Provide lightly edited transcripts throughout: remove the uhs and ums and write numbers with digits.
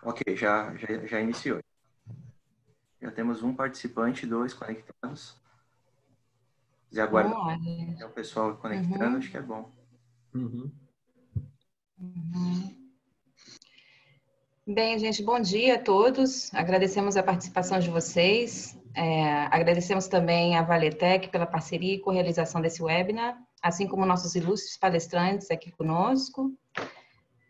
Ok, já iniciou. Já temos um participante, 2 conectados. E aguardar Vamos lá, gente. o pessoal conectando, acho que é bom. Bem, gente, bom dia a todos. Agradecemos a participação de vocês. Agradecemos também à Valetec pela parceria e co-realização desse webinar, assim como nossos ilustres palestrantes aqui conosco.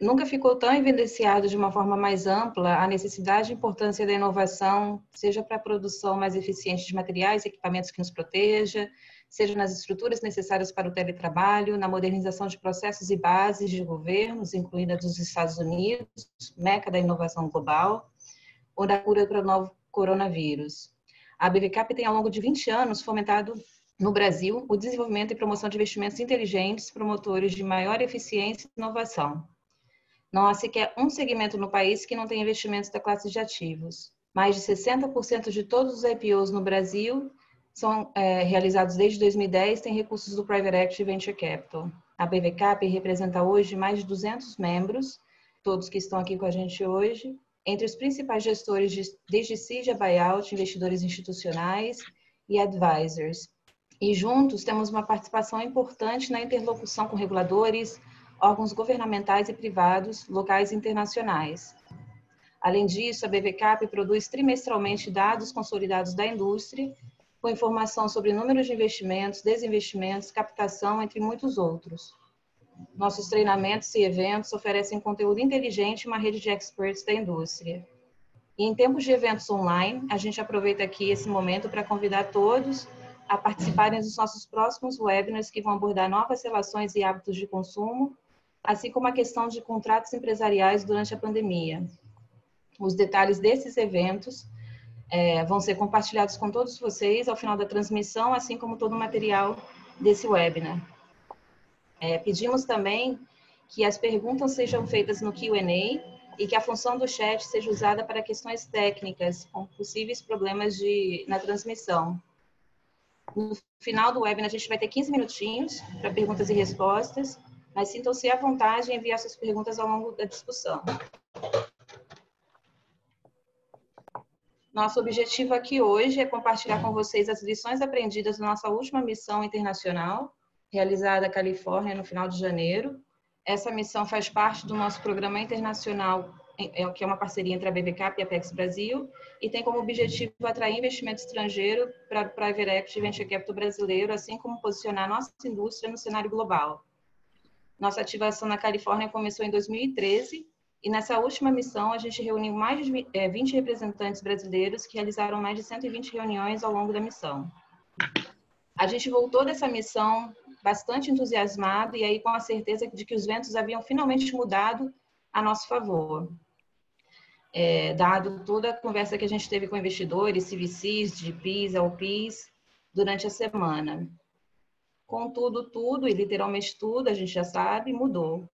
Nunca ficou tão evidenciado de uma forma mais ampla a necessidade e importância da inovação, seja para a produção mais eficiente de materiais e equipamentos que nos proteja, seja nas estruturas necessárias para o teletrabalho, na modernização de processos e bases de governos, incluindo a dos Estados Unidos, meca da inovação global, ou da cura para o novo coronavírus. A BVCap tem, ao longo de 20 anos, fomentado no Brasil o desenvolvimento e promoção de investimentos inteligentes, promotores de maior eficiência e inovação. Não há sequer um segmento no país que não tenha investimentos da classe de ativos. Mais de 60% de todos os IPOs no Brasil são realizados desde 2010, têm recursos do Private Equity Venture Capital. A BVCap representa hoje mais de 200 membros, todos que estão aqui com a gente hoje, entre os principais gestores desde seed a buyout, investidores institucionais e advisors. E juntos temos uma participação importante na interlocução com reguladores, órgãos governamentais e privados, locais e internacionais. Além disso, a BVCap produz trimestralmente dados consolidados da indústria, com informação sobre números de investimentos, desinvestimentos, captação, entre muitos outros. Nossos treinamentos e eventos oferecem conteúdo inteligente e uma rede de experts da indústria. E em tempos de eventos online, a gente aproveita aqui esse momento para convidar todos a participarem dos nossos próximos webinars que vão abordar novas relações e hábitos de consumo, assim como a questão de contratos empresariais durante a pandemia. Os detalhes desses eventos vão ser compartilhados com todos vocês ao final da transmissão, assim como todo o material desse webinar. Pedimos também que as perguntas sejam feitas no Q&A e que a função do chat seja usada para questões técnicas, com possíveis problemas na transmissão. No final do webinar, a gente vai ter 15 minutinhos para perguntas e respostas, mas sintam-se à vontade em enviar suas perguntas ao longo da discussão. Nosso objetivo aqui hoje é compartilhar com vocês as lições aprendidas na nossa última missão internacional, realizada na Califórnia no final de janeiro. Essa missão faz parte do nosso programa internacional, que é uma parceria entre a BVCap e a Apex Brasil, e tem como objetivo atrair investimento estrangeiro para o Private Equity e Venture Capital brasileiro, assim como posicionar nossa indústria no cenário global. Nossa ativação na Califórnia começou em 2013, e nessa última missão a gente reuniu mais de 20 representantes brasileiros que realizaram mais de 120 reuniões ao longo da missão. A gente voltou dessa missão bastante entusiasmado e aí com a certeza de que os ventos haviam finalmente mudado a nosso favor. Dado toda a conversa que a gente teve com investidores, CVCs, GPs, LPs, durante a semana. Contudo, tudo, e literalmente tudo, a gente já sabe, mudou.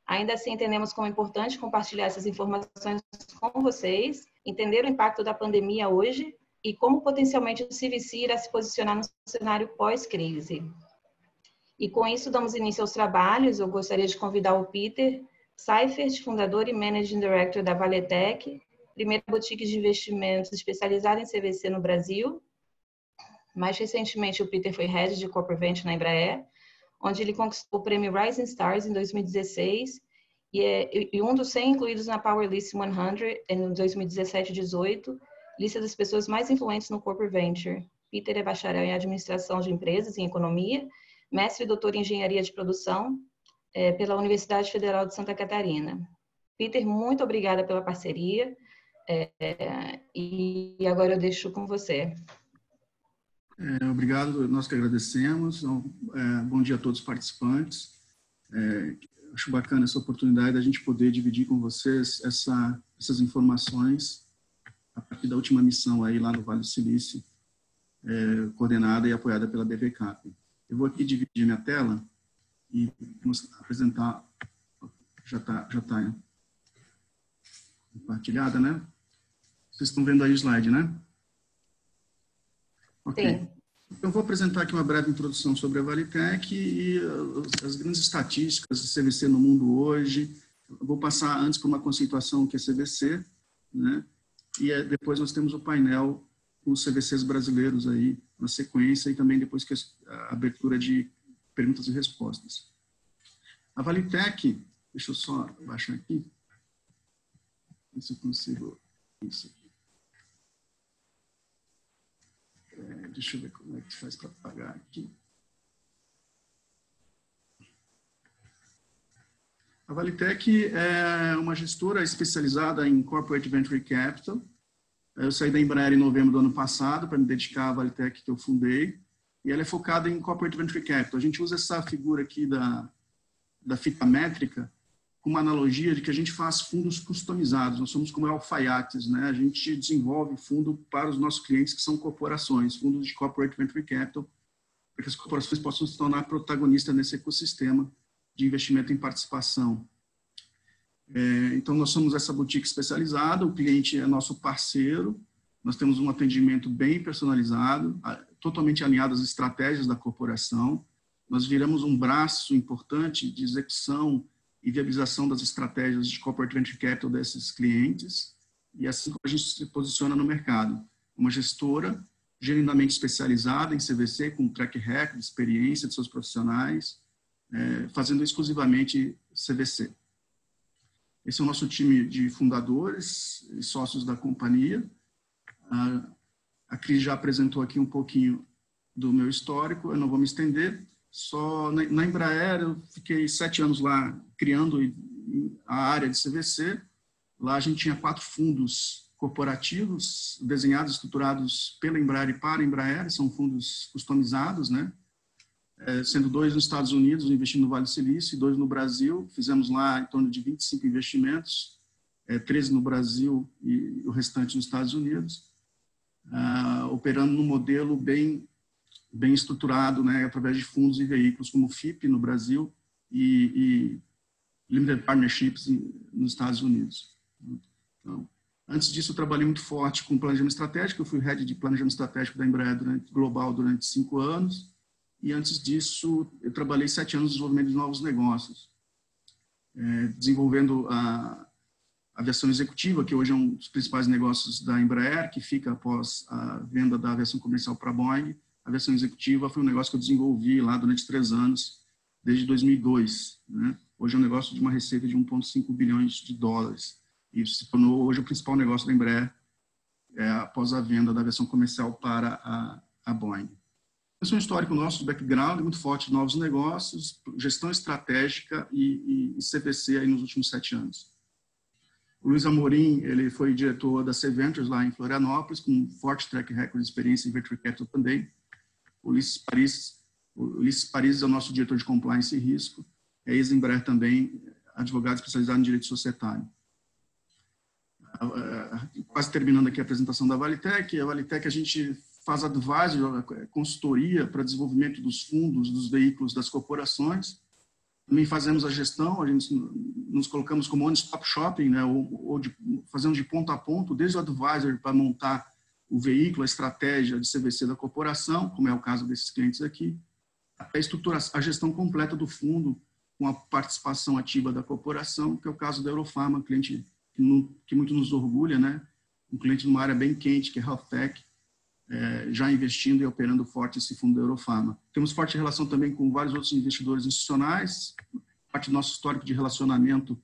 Ainda assim, entendemos como é importante compartilhar essas informações com vocês, entender o impacto da pandemia hoje e como potencialmente o CVC irá se posicionar no cenário pós-crise. E com isso, damos início aos trabalhos. Eu gostaria de convidar o Peter Seifert, fundador e Managing Director da Valetec, primeira boutique de investimentos especializada em CVC no Brasil. Mais recentemente, o Peter foi Head de Corporate Venture na Embraer, onde ele conquistou o prêmio Rising Stars em 2016 e um dos 100 incluídos na Power List 100 em 2017 e 2018, lista das pessoas mais influentes no Corporate Venture. Peter é bacharel em Administração de Empresas e em Economia, mestre e doutor em Engenharia de Produção pela Universidade Federal de Santa Catarina. Peter, muito obrigada pela parceria e agora eu deixo com você. Obrigado, nós que agradecemos. Bom dia a todos os participantes. Acho bacana essa oportunidade da gente poder dividir com vocês essas informações a partir da última missão aí lá no Vale do Silício, coordenada e apoiada pela BVCap. Eu vou aqui dividir minha tela e apresentar. Já está compartilhada, né? Vocês estão vendo aí o slide, né? Ok. Sim. Então, vou apresentar aqui uma breve introdução sobre a Valetec e as grandes estatísticas de CVC no mundo hoje, Eu vou passar antes por uma conceituação que é CVC, né? E depois nós temos o painel com os CVCs brasileiros aí na sequência e também depois que a abertura de perguntas e respostas. A Valitec, deixa eu só baixar aqui, ver se eu consigo isso aqui. Deixa eu ver como é que faz para apagar aqui. A Valitec é uma gestora especializada em Corporate Venture Capital. Eu saí da Embraer em novembro do ano passado para me dedicar à Valitec que eu fundei. E ela é focada em Corporate Venture Capital. A gente usa essa figura aqui da fita métrica com uma analogia de que a gente faz fundos customizados. Nós somos como alfaiates, né? A gente desenvolve fundo para os nossos clientes que são corporações, fundos de Corporate Venture Capital, para que as corporações possam se tornar protagonistas nesse ecossistema de investimento em participação. Então, nós somos essa boutique especializada, o cliente é nosso parceiro, nós temos um atendimento bem personalizado, totalmente alinhado às estratégias da corporação, nós viramos um braço importante de execução e viabilização das estratégias de Corporate Venture Capital desses clientes, e assim como a gente se posiciona no mercado. Uma gestora genuinamente especializada em CVC, com track record, experiência de seus profissionais, fazendo exclusivamente CVC. Esse é o nosso time de fundadores e sócios da companhia. A Cris já apresentou aqui um pouquinho do meu histórico, eu não vou me estender. Só na Embraer eu fiquei 7 anos lá criando a área de CVC. Lá a gente tinha 4 fundos corporativos desenhados, estruturados pela Embraer e para a Embraer, são fundos customizados, né? Sendo 2 nos Estados Unidos, investindo no Vale do Silício, e 2 no Brasil. Fizemos lá em torno de 25 investimentos, 13 no Brasil e o restante nos Estados Unidos, operando num modelo bem estruturado, né, através de fundos e veículos como o FIP no Brasil e Limited Partnerships nos Estados Unidos. Então, antes disso, eu trabalhei muito forte com planejamento estratégico. Eu fui head de planejamento estratégico da Embraer global durante 5 anos. E antes disso, eu trabalhei 7 anos no desenvolvimento de novos negócios, desenvolvendo a aviação executiva, que hoje é um dos principais negócios da Embraer, que fica após a venda da aviação comercial para a Boeing. A aviação executiva foi um negócio que eu desenvolvi lá durante 3 anos, desde 2002. Né? Hoje é um negócio de uma receita de 1,5 bilhões de dólares. E se tornou hoje o principal negócio da Embraer após a venda da aviação comercial para a Boeing. Esse é um histórico nosso, de background, muito forte de novos negócios, gestão estratégica e CVC aí nos últimos 7 anos. O Luiz Amorim, ele foi diretor da C-Ventures lá em Florianópolis, com um forte track record de experiência em Venture Capital também. O Ulisses Paris é o nosso diretor de Compliance e Risco, é ex-Embraer também, advogado especializado em Direito Societário. Quase terminando aqui a apresentação da Valitec. A Valitec, a gente faz advisor, consultoria para desenvolvimento dos fundos, dos veículos das corporações. Também fazemos a gestão, a gente nos colocamos como one-stop shopping, né, fazemos de ponto a ponto, desde o advisor para montar o veículo, a estratégia de CVC da corporação, como é o caso desses clientes aqui, até a gestão completa do fundo, com a participação ativa da corporação, que é o caso da Eurofarma, um cliente que muito nos orgulha, né, um cliente numa área bem quente, que é Health Tech, já investindo e operando forte esse fundo da Eurofarma. Temos forte relação também com vários outros investidores institucionais, parte do nosso histórico de relacionamento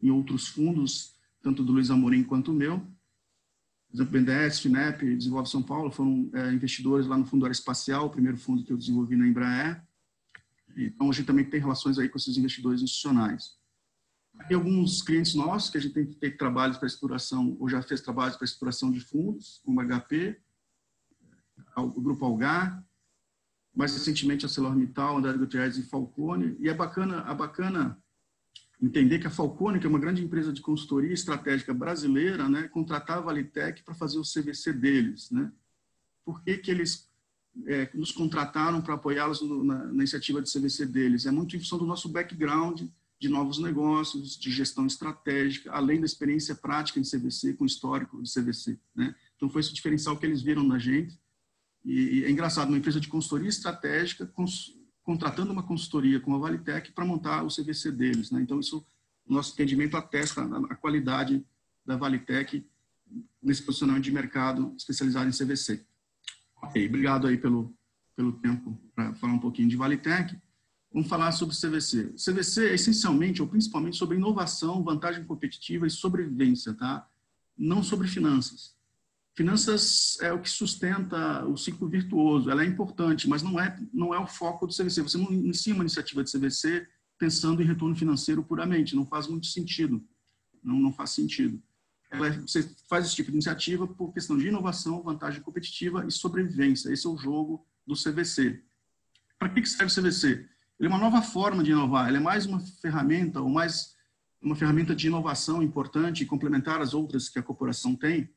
em outros fundos, tanto do Luiz Amorim quanto o meu. Por exemplo, BNDES, FINEP, Desenvolve São Paulo, foram investidores lá no Fundo Aeroespacial, o primeiro fundo que eu desenvolvi na Embraer. Então, a gente também tem relações aí com esses investidores institucionais. Tem alguns clientes nossos que a gente tem feito trabalhos para estruturação, ou já fez trabalhos para estruturação de fundos, como HP, o Grupo Algar, mais recentemente a ArcelorMittal, Andrade Gutierrez e Falcone. E é bacana entender que a Falcone, que é uma grande empresa de consultoria estratégica brasileira, né, contratava a Valitec para fazer o CVC deles. Né? Por que eles nos contrataram para apoiá-los na iniciativa de CVC deles? É muito em função do nosso background de novos negócios, de gestão estratégica, além da experiência prática em CVC, com histórico de CVC. Né? Então, foi esse o diferencial que eles viram na gente. E é engraçado, uma empresa de consultoria estratégica contratando uma consultoria como a Valitec para montar o CVC deles. Né? Então, isso o nosso entendimento atesta a qualidade da Valitec nesse posicionamento de mercado especializado em CVC. Ok, obrigado aí pelo tempo para falar um pouquinho de Valitec. Vamos falar sobre CVC. CVC é essencialmente ou principalmente sobre inovação, vantagem competitiva e sobrevivência, tá? Não sobre finanças. Finanças é o que sustenta o ciclo virtuoso. Ela é importante, mas não é o foco do CVC. Você não inicia uma iniciativa de CVC pensando em retorno financeiro puramente. Não faz muito sentido. Não faz sentido. Você faz esse tipo de iniciativa por questão de inovação, vantagem competitiva e sobrevivência. Esse é o jogo do CVC. Para que serve o CVC? Ele é uma nova forma de inovar. Ele é mais uma ferramenta, ou mais uma ferramenta de inovação importante e complementar às outras que a corporação tem,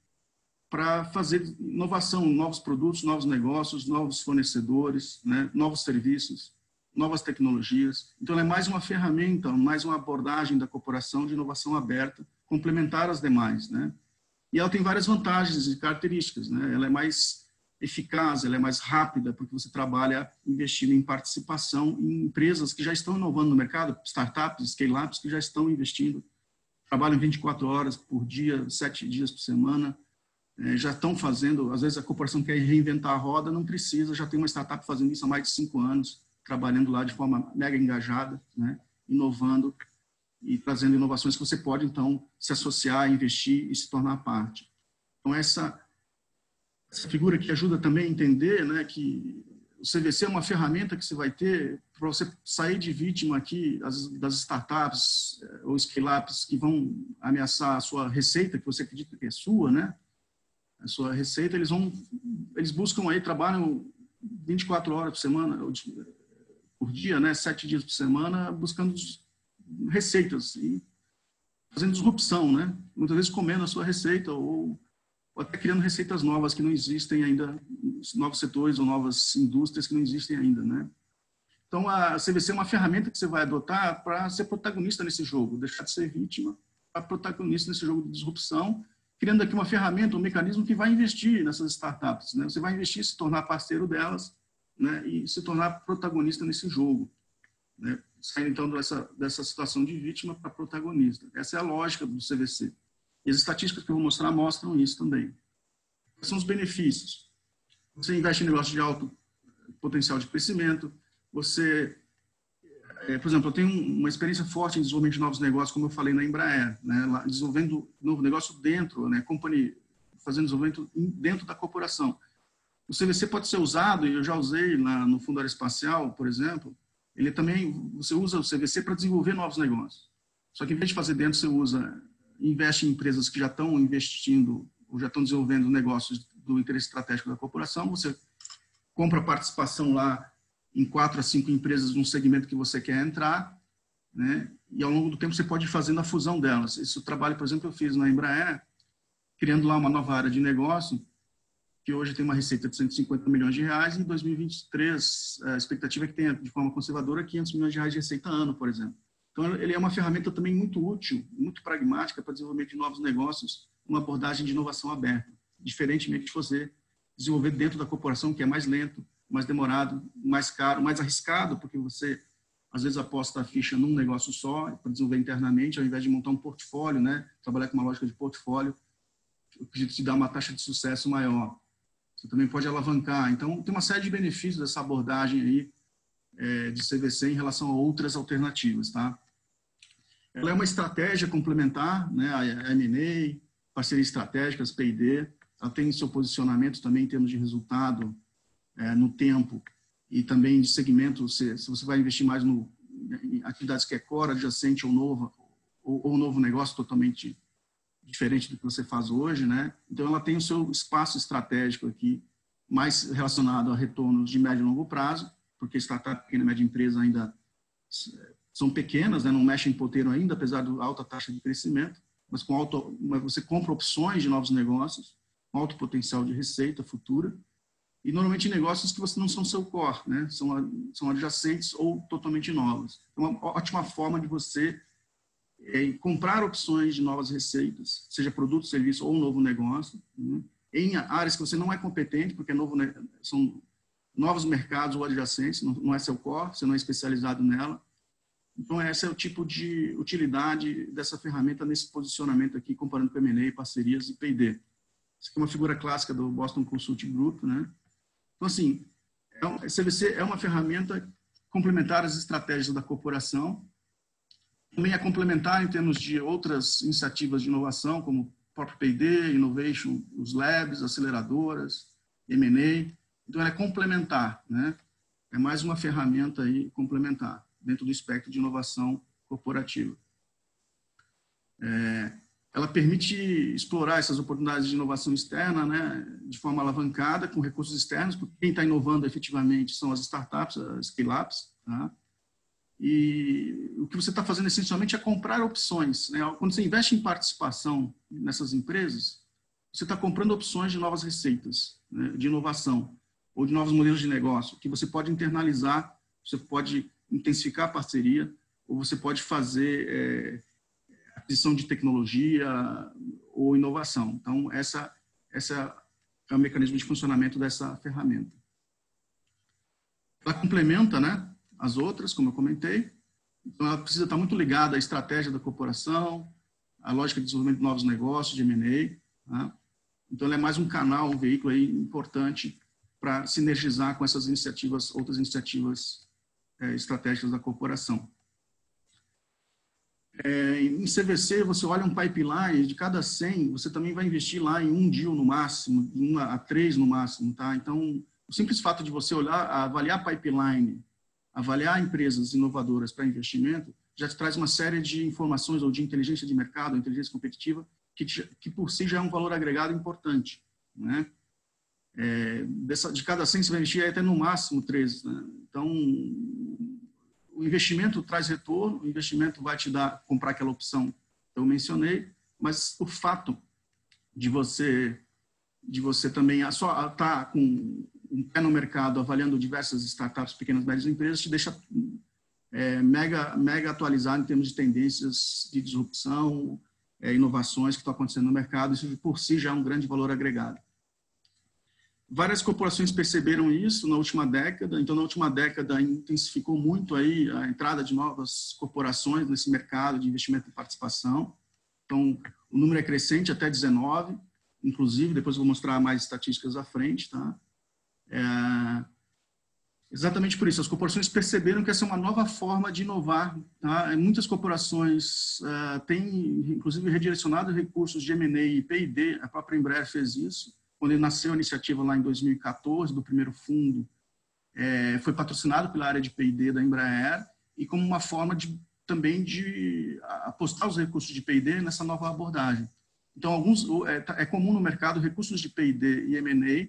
para fazer inovação, novos produtos, novos negócios, novos fornecedores, né, novos serviços, novas tecnologias. Então, ela é mais uma ferramenta, mais uma abordagem da corporação de inovação aberta, complementar às demais, né? E ela tem várias vantagens e características, né? Ela é mais eficaz, ela é mais rápida, porque você trabalha investindo em participação em empresas que já estão inovando no mercado, startups, scale-ups que já estão investindo, trabalham 24 horas por dia, 7 dias por semana, já estão fazendo, às vezes a corporação quer reinventar a roda, não precisa, já tem uma startup fazendo isso há mais de 5 anos, trabalhando lá de forma mega engajada, né? Inovando e trazendo inovações que você pode, então, se associar, investir e se tornar parte. Então, essa figura que ajuda também a entender, né, que o CVC é uma ferramenta que você vai ter para você sair de vítima aqui das startups ou scale-ups que vão ameaçar a sua receita, que você acredita que é sua, né? A sua receita, eles buscam aí, trabalham 24 horas por semana, por dia, né, 7 dias por semana, buscando receitas e fazendo disrupção, né? Muitas vezes comendo a sua receita ou até criando receitas novas que não existem ainda, novos setores ou novas indústrias que não existem ainda, né? Então, a CVC é uma ferramenta que você vai adotar para ser protagonista nesse jogo, deixar de ser vítima, para protagonista nesse jogo de disrupção, criando aqui uma ferramenta, um mecanismo que vai investir nessas startups, né? Você vai investir, se tornar parceiro delas, né? E se tornar protagonista nesse jogo, né? Saindo, então, dessa situação de vítima para protagonista. Essa é a lógica do CVC. E as estatísticas que eu vou mostrar mostram isso também. Quais são os benefícios? Você investe em negócios de alto potencial de crescimento. Você, por exemplo, eu tenho uma experiência forte em desenvolvimento de novos negócios, como eu falei na Embraer, né? Lá, desenvolvendo novo negócio dentro, né? Fazendo desenvolvimento dentro da corporação. O CVC pode ser usado, e eu já usei no Fundo Aeroespacial, por exemplo, você usa o CVC para desenvolver novos negócios. Só que, em vez de fazer dentro, você investe em empresas que já estão investindo ou já estão desenvolvendo negócios do interesse estratégico da corporação, você compra participação lá em 4 a 5 empresas num segmento que você quer entrar, né? E ao longo do tempo você pode ir fazendo a fusão delas. Esse trabalho, por exemplo, eu fiz na Embraer, criando lá uma nova área de negócio, que hoje tem uma receita de 150 milhões de reais, e em 2023 a expectativa é que tenha, de forma conservadora, 500 milhões de reais de receita ano, por exemplo. Então, ele é uma ferramenta também muito útil, muito pragmática para desenvolvimento de novos negócios, uma abordagem de inovação aberta, diferentemente de você desenvolver dentro da corporação, que é mais lento, mais demorado, mais caro, mais arriscado, porque você, às vezes, aposta a ficha num negócio só, para desenvolver internamente, ao invés de montar um portfólio, né? Trabalhar com uma lógica de portfólio, que te dá uma taxa de sucesso maior. Você também pode alavancar. Então, tem uma série de benefícios dessa abordagem aí de CVC em relação a outras alternativas, tá? Ela é uma estratégia complementar, né? A M&A, parcerias estratégicas, P&D. Ela tem seu posicionamento também em termos de resultado no tempo e também de segmento. Se você vai investir mais em atividades que é core, adjacente ou nova, ou novo negócio totalmente diferente do que você faz hoje, né? Então, ela tem o seu espaço estratégico aqui, mais relacionado a retornos de médio e longo prazo, porque startup, pequena e média empresa ainda são pequenas, né? Não mexem em ponteiro ainda, apesar da alta taxa de crescimento, mas você compra opções de novos negócios, com alto potencial de receita futura, e normalmente negócios que não são seu core, né? São adjacentes ou totalmente novos. É uma ótima forma de você comprar opções de novas receitas, seja produto, serviço ou um novo negócio, né? Em áreas que você não é competente, porque são novos mercados ou adjacentes, não é seu core, você não é especializado nela, Então, esse é o tipo de utilidade dessa ferramenta nesse posicionamento aqui, comparando com M&A, parcerias e P&D. Essa aqui é uma figura clássica do Boston Consulting Group, né? Então, assim, a CVC é uma ferramenta complementar às estratégias da corporação, também é complementar em termos de outras iniciativas de inovação, como o próprio P&D, Innovation, os labs, aceleradoras, M&A. Então, ela é complementar, né? É mais uma ferramenta aí complementar dentro do espectro de inovação corporativa. Ela permite explorar essas oportunidades de inovação externa, né, de forma alavancada, com recursos externos, porque quem está inovando efetivamente são as startups, as scale-ups, tá? E o que você está fazendo essencialmente é comprar opções, né? Quando você investe em participação nessas empresas, você está comprando opções de novas receitas, né, de inovação, ou de novos modelos de negócio, que você pode internalizar, você pode intensificar a parceria, ou você pode fazer aquisição de tecnologia ou inovação. Então, essa é o mecanismo de funcionamento dessa ferramenta. Ela complementa, né, as outras, como eu comentei. Então, ela precisa estar muito ligada à estratégia da corporação, à lógica de desenvolvimento de novos negócios, de M&A. Tá? Então, ela é mais um canal, um veículo aí importante para sinergizar com essas iniciativas, outras iniciativas estratégicas da corporação. Em CVC, você olha um pipeline, de cada 100, você também vai investir lá em 1 deal no máximo, 1 a 3 no máximo. Tá? Então, o simples fato de você olhar, avaliar pipeline, avaliar empresas inovadoras para investimento, já te traz uma série de informações ou de inteligência de mercado, inteligência competitiva, que por si já é um valor agregado importante. Né? De cada 100 você vai investir até no máximo 13. Né? Então, o investimento traz retorno, o investimento vai te dar, comprar aquela opção que eu mencionei, mas o fato de você também só estar com um pé no mercado, avaliando diversas startups, pequenas e médias empresas, te deixa mega atualizado em termos de tendências de disrupção, inovações que estão acontecendo no mercado. Isso por si já é um grande valor agregado. Várias corporações perceberam isso na última década. Então, na última década, intensificou muito aí a entrada de novas corporações nesse mercado de investimento e participação. Então, o número é crescente até 19, inclusive, depois eu vou mostrar mais estatísticas à frente. Tá? Exatamente por isso, as corporações perceberam que essa é uma nova forma de inovar. Tá? Muitas corporações têm, inclusive, redirecionado recursos de M&A e P&D, a própria Embraer fez isso. Quando nasceu a iniciativa lá em 2014, do primeiro fundo, foi patrocinado pela área de P&D da Embraer, e como uma forma também de apostar os recursos de P&D nessa nova abordagem. Então, é comum no mercado recursos de P&D e M&A,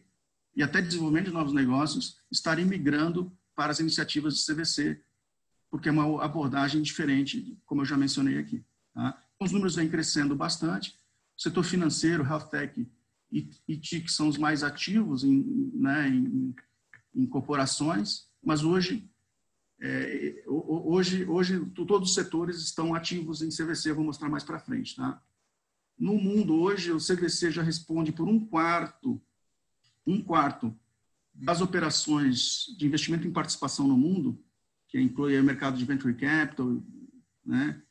e até desenvolvimento de novos negócios, estarem migrando para as iniciativas de CVC, porque é uma abordagem diferente, como eu já mencionei aqui. Tá? Os números vêm crescendo bastante. O setor financeiro, health tech e TIC são os mais ativos em corporações, mas hoje todos os setores estão ativos em CVC, eu vou mostrar mais para frente. Tá? No mundo, hoje, o CVC já responde por um quarto das operações de investimento em participação no mundo, que inclui o mercado de venture capital, né?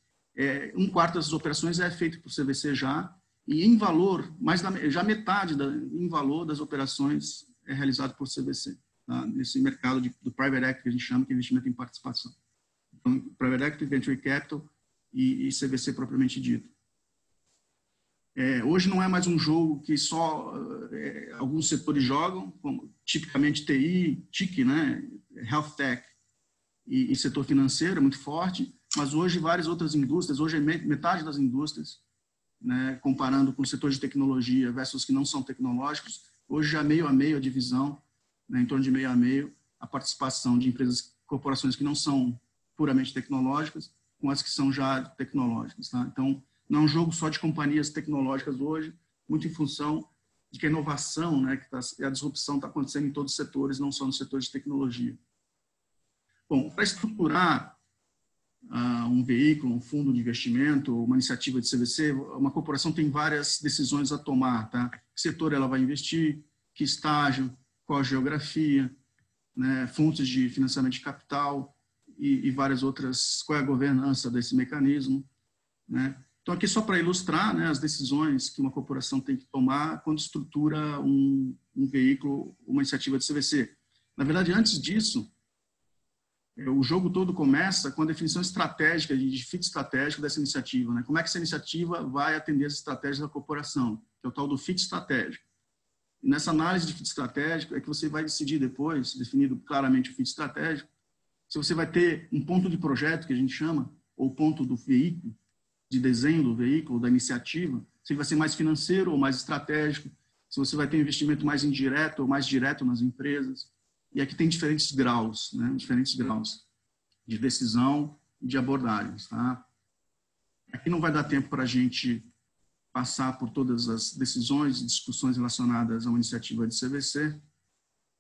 Um quarto dessas operações é feito por CVC já, e em valor, já metade em valor das operações é realizado por CVC, tá? Nesse mercado do private equity, que a gente chama de investimento em participação. Então, private equity, venture capital e CVC propriamente dito. Hoje não é mais um jogo que só alguns setores jogam, como tipicamente TI, TIC, né? Health tech e setor financeiro é muito forte, mas hoje várias outras indústrias, hoje é metade das indústrias, né, comparando com o setor de tecnologia versus que não são tecnológicos, hoje já meio a meio a divisão, né, em torno de meio a meio, a participação de empresas, corporações que não são puramente tecnológicas com as que são já tecnológicas. Tá? Então, não é um jogo só de companhias tecnológicas hoje, muito em função de que a inovação, né, a disrupção está acontecendo em todos os setores, não só no setor de tecnologia. Bom, para estruturar um veículo, um fundo de investimento, uma iniciativa de CVC, uma corporação tem várias decisões a tomar, tá? Que setor ela vai investir, que estágio, qual a geografia, né? Fontes de financiamento de capital e várias outras, qual é a governança desse mecanismo, né? Então, aqui só para ilustrar, né, as decisões que uma corporação tem que tomar quando estrutura um veículo, uma iniciativa de CVC. Na verdade, antes disso, o jogo todo começa com a definição estratégica, de fit estratégico dessa iniciativa, né? Como é que essa iniciativa vai atender as estratégias da corporação, que é o tal do fit estratégico. E nessa análise de fit estratégico é que você vai decidir depois, definido claramente o fit estratégico, se você vai ter um ponto de projeto, que a gente chama, ou ponto do veículo, de desenho do veículo, da iniciativa, se vai ser mais financeiro ou mais estratégico, se você vai ter um investimento mais indireto ou mais direto nas empresas. E aqui tem diferentes graus, né? Diferentes graus de decisão e de abordagens. Tá? Aqui não vai dar tempo para a gente passar por todas as decisões e discussões relacionadas a uma iniciativa de CVC.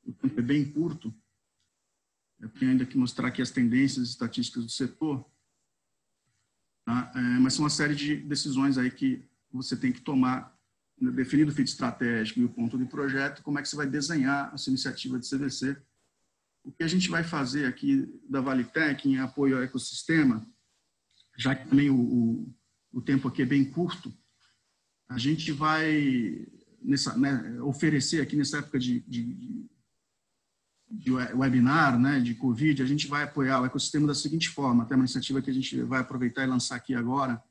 O tempo é bem curto. Eu tenho ainda que mostrar aqui as tendências estatísticas do setor. Tá? Mas são uma série de decisões aí que você tem que tomar, definido o fit estratégico e o ponto de projeto, como é que você vai desenhar a sua iniciativa de CVC. O que a gente vai fazer aqui da Valitec em apoio ao ecossistema, já que também o tempo aqui é bem curto, a gente vai oferecer aqui nessa época de webinar, né, de Covid, a gente vai apoiar o ecossistema da seguinte forma, até uma iniciativa que a gente vai aproveitar e lançar aqui agora.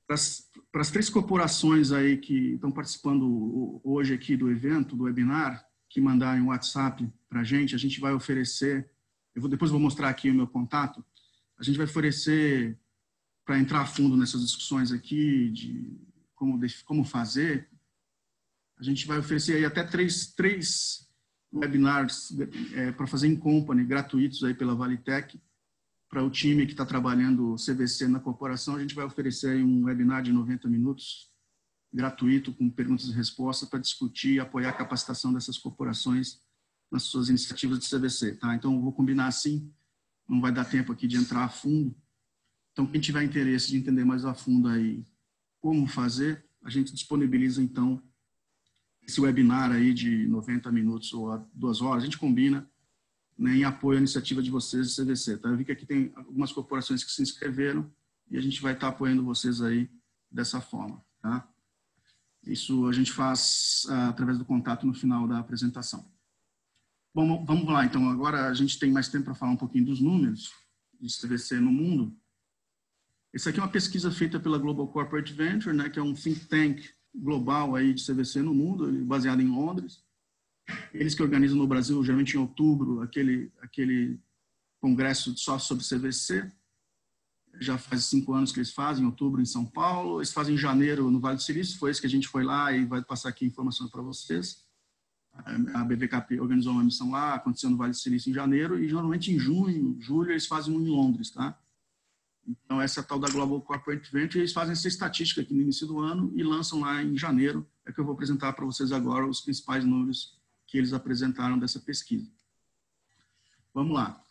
Para as 3 corporações aí que estão participando hoje aqui do evento, do webinar, que mandarem um WhatsApp para a gente vai oferecer, depois vou mostrar aqui o meu contato, a gente vai oferecer, para entrar a fundo nessas discussões aqui, de como fazer, a gente vai oferecer aí até três webinars para fazer em company, gratuitos aí pela Valitec. Para o time que está trabalhando CVC na corporação, a gente vai oferecer aí um webinar de 90 minutos, gratuito, com perguntas e respostas, para discutir e apoiar a capacitação dessas corporações nas suas iniciativas de CVC. Tá? Então, eu vou combinar assim, não vai dar tempo aqui de entrar a fundo. Então, quem tiver interesse de entender mais a fundo aí como fazer, a gente disponibiliza, então, esse webinar aí de 90 minutos ou 2 horas, a gente combina, né, em apoio à iniciativa de vocês de CVC. Tá? Eu vi que aqui tem algumas corporações que se inscreveram e a gente vai estar apoiando vocês aí dessa forma. Tá? Isso a gente faz através do contato no final da apresentação. Bom, vamos lá, então. Agora a gente tem mais tempo para falar um pouquinho dos números de CVC no mundo. Essa aqui é uma pesquisa feita pela Global Corporate Venture, né, que é um think tank global aí de CVC no mundo, baseado em Londres. Eles que organizam no Brasil, geralmente em outubro, aquele congresso só sobre CVC. Já faz 5 anos que eles fazem, em outubro em São Paulo. Eles fazem em janeiro no Vale do Silício, foi esse que a gente foi lá e vai passar aqui informações para vocês. A BVKP organizou uma missão lá, aconteceu no Vale do Silício em janeiro, e normalmente em junho, julho, eles fazem um em Londres, tá? Então, essa é a tal da Global Corporate Venture, eles fazem essa estatística aqui no início do ano e lançam lá em janeiro, é que eu vou apresentar para vocês agora os principais números que eles apresentaram dessa pesquisa. Vamos lá.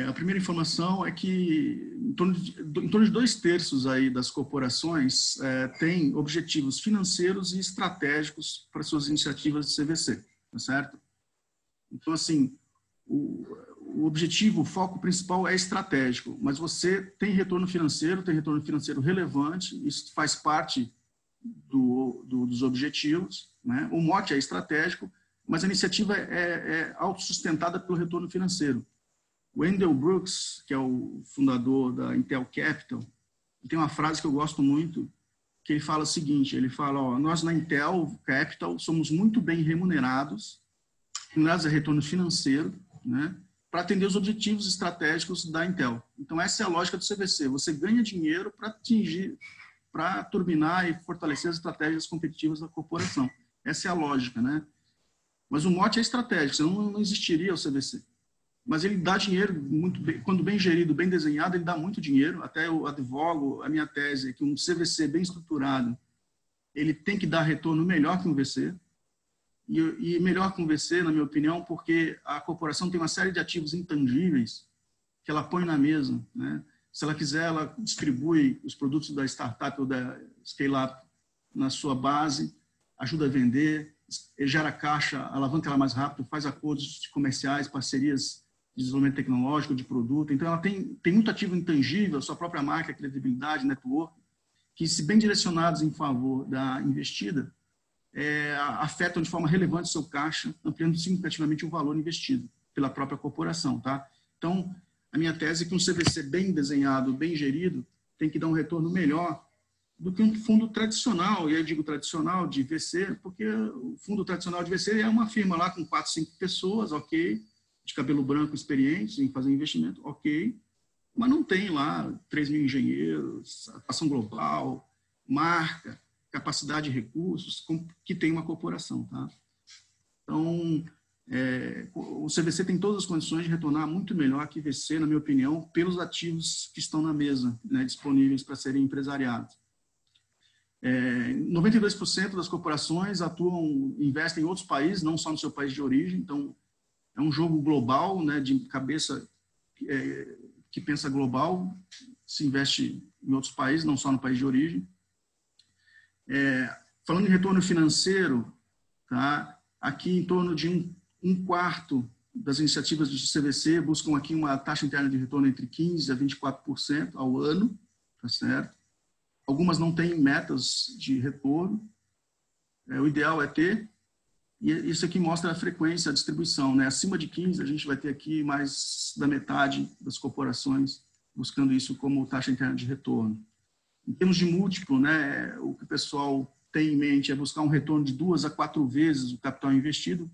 A primeira informação é que em torno de 2/3 aí das corporações têm objetivos financeiros e estratégicos para suas iniciativas de CVC, tá certo? Então, assim, o objetivo, o foco principal é estratégico, mas você tem retorno financeiro relevante, isso faz parte dos objetivos, né? O mote é estratégico, mas a iniciativa é autossustentada pelo retorno financeiro. O Wendell Brooks, que é o fundador da Intel Capital, tem uma frase que eu gosto muito, que ele fala o seguinte, ele fala, ó, nós na Intel Capital somos muito bem remunerados a retorno financeiro, né, para atender os objetivos estratégicos da Intel. Então, essa é a lógica do CVC. Você ganha dinheiro para turbinar e fortalecer as estratégias competitivas da corporação. Essa é a lógica, né? Mas o mote é estratégico, senão não existiria o CVC. Mas ele dá dinheiro, muito bem, quando bem gerido, bem desenhado, ele dá muito dinheiro. Até eu advogo, a minha tese é que um CVC bem estruturado, ele tem que dar retorno melhor que um VC. E melhor que um VC, na minha opinião, porque a corporação tem uma série de ativos intangíveis que ela põe na mesa, né? Se ela quiser, ela distribui os produtos da startup ou da scale-up na sua base, ajuda a vender, gera caixa, alavanca ela mais rápido, faz acordos comerciais, parcerias de desenvolvimento tecnológico, de produto. Então, ela tem muito ativo intangível, sua própria marca, credibilidade, network, que, se bem direcionados em favor da investida, afetam de forma relevante o seu caixa, ampliando significativamente o valor investido pela própria corporação. Tá? Então, a minha tese é que um CVC bem desenhado, bem gerido, tem que dar um retorno melhor do que um fundo tradicional. E eu digo tradicional de VC, porque o fundo tradicional de VC é uma firma lá com 4, 5 pessoas, ok, de cabelo branco, experientes em fazer investimento, ok, mas não tem lá 3 mil engenheiros, atuação global, marca, capacidade de recursos que tem uma corporação. Tá? Então, o CVC tem todas as condições de retornar muito melhor que VC, na minha opinião, pelos ativos que estão na mesa, né, disponíveis para serem empresariados. 92% das corporações investem em outros países, não só no seu país de origem. Então, é um jogo global, né, de cabeça que pensa global, se investe em outros países, não só no país de origem. Falando em retorno financeiro, tá, aqui em torno de um quarto das iniciativas de CVC buscam aqui uma taxa interna de retorno entre 15% a 24% ao ano, tá certo? Algumas não têm metas de retorno, o ideal é ter, e isso aqui mostra a frequência, a distribuição, né? Acima de 15, a gente vai ter aqui mais da metade das corporações buscando isso como taxa interna de retorno. Em termos de múltiplo, né, o que o pessoal tem em mente é buscar um retorno de 2 a 4 vezes o capital investido.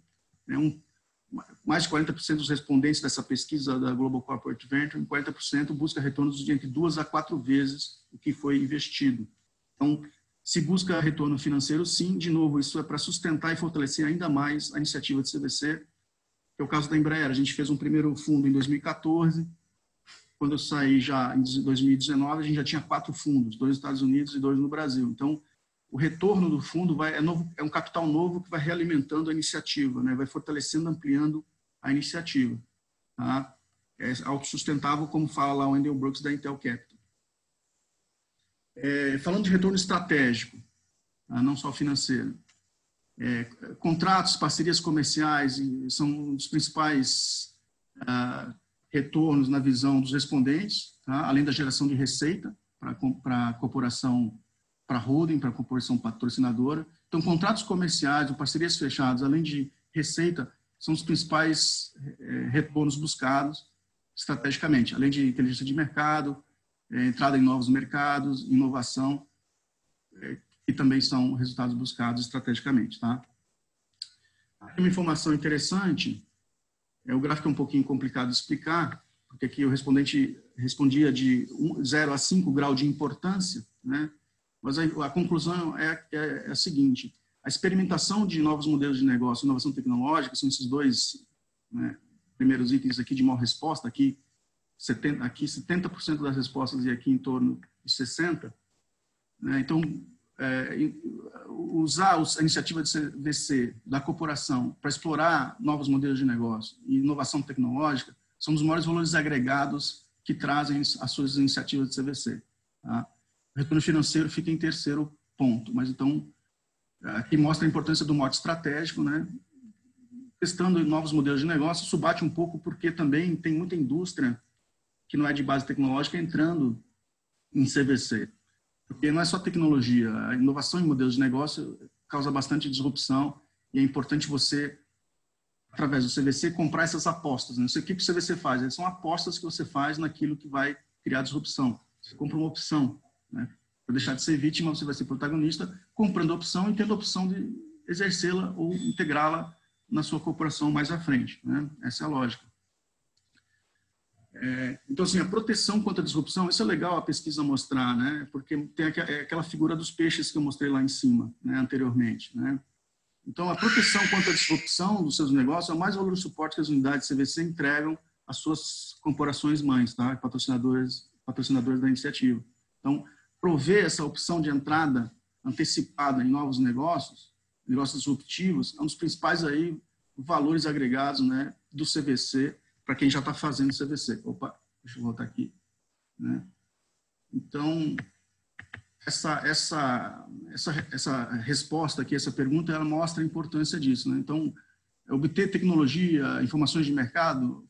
Mais de 40% dos respondentes dessa pesquisa da Global Corporate Venture, 40% busca retornos de entre 2 a 4 vezes o que foi investido. Então, se busca retorno financeiro, sim, de novo, isso é para sustentar e fortalecer ainda mais a iniciativa de CVC, que é o caso da Embraer. A gente fez um primeiro fundo em 2014, quando eu saí já em 2019, a gente já tinha 4 fundos, 2 nos Estados Unidos e 2 no Brasil. Então, o retorno do fundo é um capital novo que vai realimentando a iniciativa, né? Vai fortalecendo, ampliando a iniciativa. Tá? É autossustentável, como fala lá o Wendell Brooks da Intel Capital. Falando de retorno estratégico, tá? Não só financeiro. Contratos, parcerias comerciais são um dos principais retornos na visão dos respondentes, tá? Além da geração de receita para a corporação, para a holding, para a corporação patrocinadora. Então, contratos comerciais ou parcerias fechadas, além de receita, são os principais retornos buscados estrategicamente, além de inteligência de mercado, entrada em novos mercados, inovação, que também são resultados buscados estrategicamente. Tá? Uma informação interessante, o gráfico é um pouquinho complicado de explicar, porque aqui o respondente respondia de 0 a 5 grau de importância, né? Mas a conclusão é a seguinte: a experimentação de novos modelos de negócio, inovação tecnológica, são esses dois, né, primeiros itens aqui de maior resposta, aqui 70% das respostas e aqui em torno de 60%. Né? Então, usar a iniciativa de CVC da corporação para explorar novos modelos de negócio e inovação tecnológica são os maiores valores agregados que trazem as suas iniciativas de CVC. Tá? O retorno financeiro fica em terceiro ponto, mas então aqui mostra a importância do mote estratégico, né? Testando novos modelos de negócio. Isso bate um pouco porque também tem muita indústria que não é de base tecnológica entrando em CVC. Porque não é só tecnologia, a inovação em modelos de negócio causa bastante disrupção e é importante você, através do CVC, comprar essas apostas. Né? O que o CVC faz? São apostas que você faz naquilo que vai criar disrupção. Você compra uma opção. Né? Para deixar de ser vítima, você vai ser protagonista, comprando a opção e tendo a opção de exercê-la ou integrá-la na sua corporação mais à frente. Né? Essa é a lógica. Então, assim, a proteção contra a disrupção, isso é legal a pesquisa mostrar, né? Porque tem aquela figura dos peixes que eu mostrei lá em cima, né, anteriormente. Né? Então, a proteção contra a disrupção dos seus negócios é o mais valor de suporte que as unidades CVC entregam às suas corporações mães, tá? Patrocinadores da iniciativa. Então, prover essa opção de entrada antecipada em novos negócios disruptivos, é um dos principais aí valores agregados, né, do CVC, para quem já está fazendo CVC. Opa, deixa eu voltar aqui. Né? Então, essa resposta aqui, essa pergunta, ela mostra a importância disso. Né? Então, obter tecnologia, informações de mercado,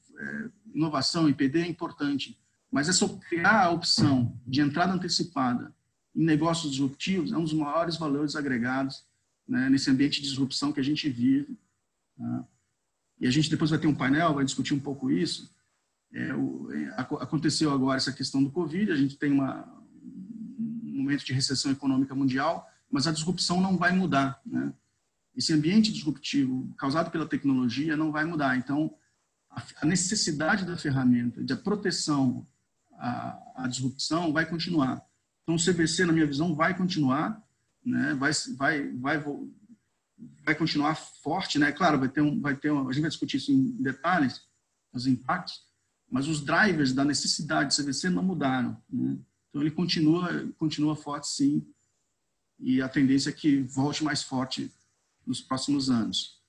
inovação, IPD é importante, mas é só criar a opção de entrada antecipada em negócios disruptivos é um dos maiores valores agregados, né, nesse ambiente de disrupção que a gente vive. Tá? E a gente depois vai ter um painel, vai discutir um pouco isso. Aconteceu agora essa questão do Covid, a gente tem um momento de recessão econômica mundial, mas a disrupção não vai mudar, né? Esse ambiente disruptivo causado pela tecnologia não vai mudar. Então, a necessidade da ferramenta, de proteção à disrupção vai continuar. Então, o CVC, na minha visão, vai continuar, né? Vai continuar forte, né? Claro, a gente vai discutir isso em detalhes, os impactos, mas os drivers da necessidade de CVC não mudaram, né? Então, ele continua forte, sim, e a tendência é que volte mais forte nos próximos anos.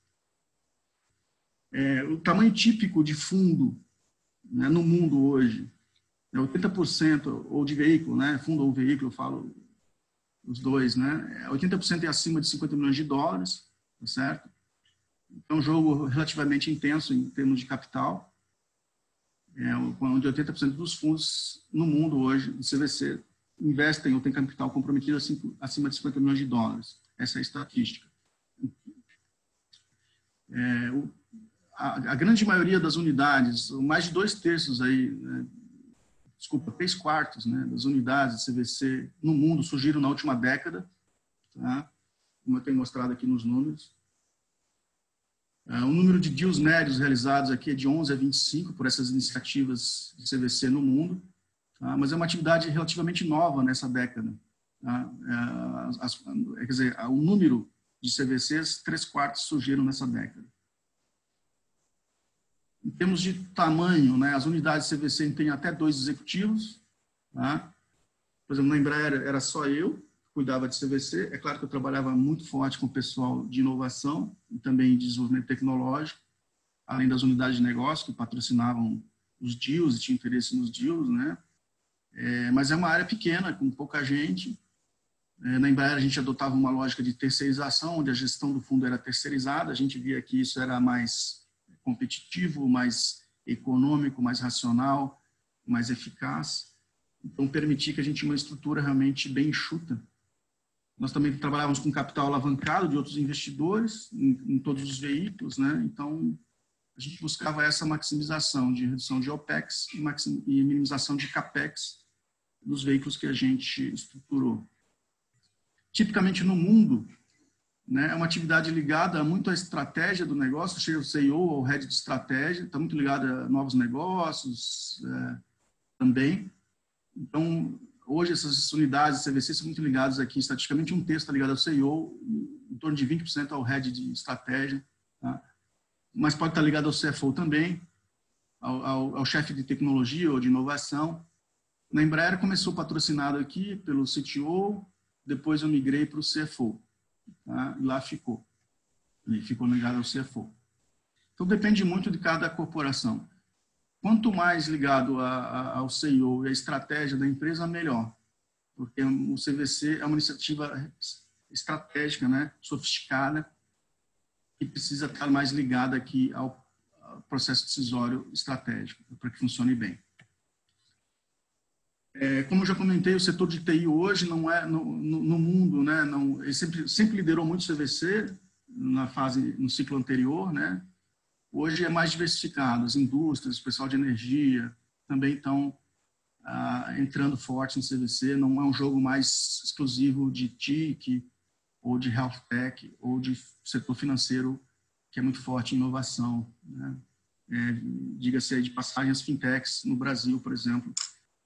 O tamanho típico de fundo, né, no mundo hoje é 80%, ou de veículo, né, fundo ou veículo, eu falo os dois, né, 80% é acima de 50 milhões de dólares, tá certo? É um jogo relativamente intenso em termos de capital, onde 80% dos fundos no mundo hoje, do CVC, investem ou têm capital comprometido acima de 50 milhões de dólares. Essa é a estatística. A grande maioria das unidades, mais de 2/3 aí, né, desculpa, 3/4, né, das unidades de CVC no mundo surgiram na última década, tá? Como eu tenho mostrado aqui nos números. O número de deals médios realizados aqui é de 11 a 25 por essas iniciativas de CVC no mundo, tá? Mas é uma atividade relativamente nova nessa década. Tá? Quer dizer, o número de CVCs, 3/4 surgiram nessa década. Em termos de tamanho, né, as unidades de CVC têm até 2 executivos. Tá? Por exemplo, na Embraer era só eu que cuidava de CVC. É claro que eu trabalhava muito forte com o pessoal de inovação e também de desenvolvimento tecnológico, além das unidades de negócio que patrocinavam os deals e tinham interesse nos deals, né? Mas é uma área pequena, com pouca gente. Na Embraer a gente adotava uma lógica de terceirização, onde a gestão do fundo era terceirizada. A gente via que isso era mais competitivo, mais econômico, mais racional, mais eficaz. Então, permitia que a gente tinha uma estrutura realmente bem enxuta. Nós também trabalhávamos com capital alavancado de outros investidores em todos os veículos, né? Então, a gente buscava essa maximização de redução de OPEX e minimização de CAPEX nos veículos que a gente estruturou. Tipicamente no mundo, né, é uma atividade ligada muito à estratégia do negócio, chega o CEO ou o head de estratégia, está muito ligado a novos negócios também. Então, hoje essas unidades de CVC são muito ligadas aqui, estatisticamente 1/3 está ligado ao CEO, em torno de 20% ao head de estratégia, tá? Mas pode estar ligado ao CFO também, ao chefe de tecnologia ou de inovação. Na Embraer começou patrocinado aqui pelo CTO, depois eu migrei para o CFO, tá? E lá ficou. Ele ficou ligado ao CFO. Então, depende muito de cada corporação. Quanto mais ligado ao CEO e à estratégia da empresa, melhor. Porque o CVC é uma iniciativa estratégica, né? Sofisticada, e precisa estar mais ligada aqui ao processo decisório estratégico, para que funcione bem. Como eu já comentei, o setor de TI hoje não é no mundo, né? Não, ele sempre liderou muito o CVC no ciclo anterior, né? Hoje é mais diversificado, as indústrias, o pessoal de energia também estão entrando forte no CVC, não é um jogo mais exclusivo de TIC ou de health tech ou de setor financeiro que é muito forte em inovação, né? Diga-se aí de passagem, as fintechs no Brasil, por exemplo,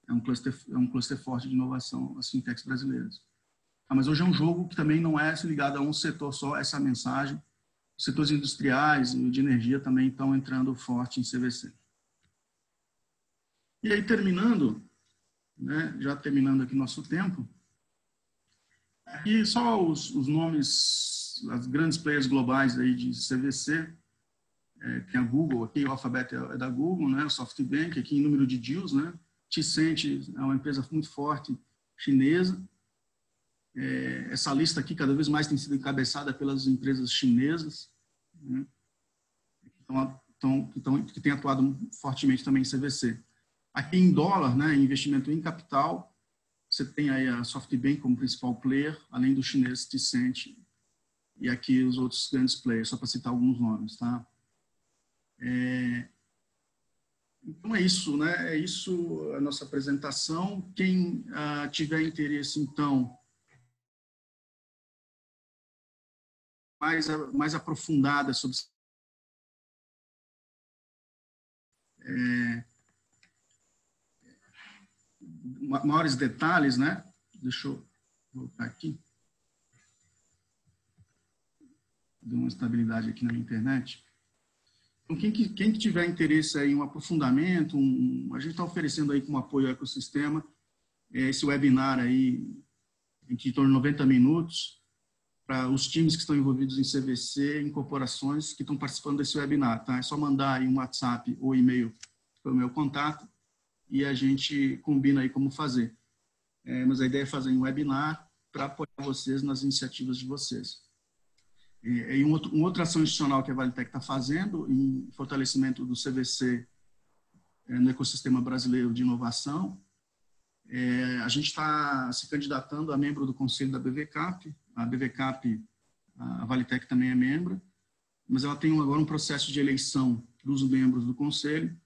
é um cluster forte de inovação, as fintechs brasileiras. Mas hoje é um jogo que também não é ligado a um setor só, essa mensagem. Os setores industriais e de energia também estão entrando forte em CVC. E aí, terminando, né, já terminando aqui nosso tempo, aqui só os nomes, as grandes players globais aí de CVC, tem a Google aqui, o Alphabet é da Google, né, o SoftBank aqui em número de deals, né, Tencent é uma empresa muito forte chinesa. Essa lista aqui cada vez mais tem sido encabeçada pelas empresas chinesas, né? Então que têm atuado fortemente também em CVC. Aqui em dólar, né, investimento em capital, você tem aí a SoftBank como principal player, além do chinês Tencent e aqui os outros grandes players, só para citar alguns nomes, tá? Então é isso, né? É isso a nossa apresentação. Quem tiver interesse, então, mais aprofundada sobre maiores detalhes, né? Deixa eu voltar aqui. Deu uma estabilidade aqui na minha internet. Então, quem que tiver interesse aí em um aprofundamento, a gente está oferecendo aí como apoio ao ecossistema esse webinar aí em torno de 90 minutos para os times que estão envolvidos em CVC, em corporações que estão participando desse webinar, tá? É só mandar aí um WhatsApp ou e-mail para o meu contato e a gente combina aí como fazer. Mas a ideia é fazer um webinar para apoiar vocês nas iniciativas de vocês. E uma outra ação institucional que a Valitec está fazendo em fortalecimento do CVC no ecossistema brasileiro de inovação, a gente está se candidatando a membro do conselho da BVCAP. A BVCAP, a Valitec também é membro, mas ela tem agora um processo de eleição dos membros do conselho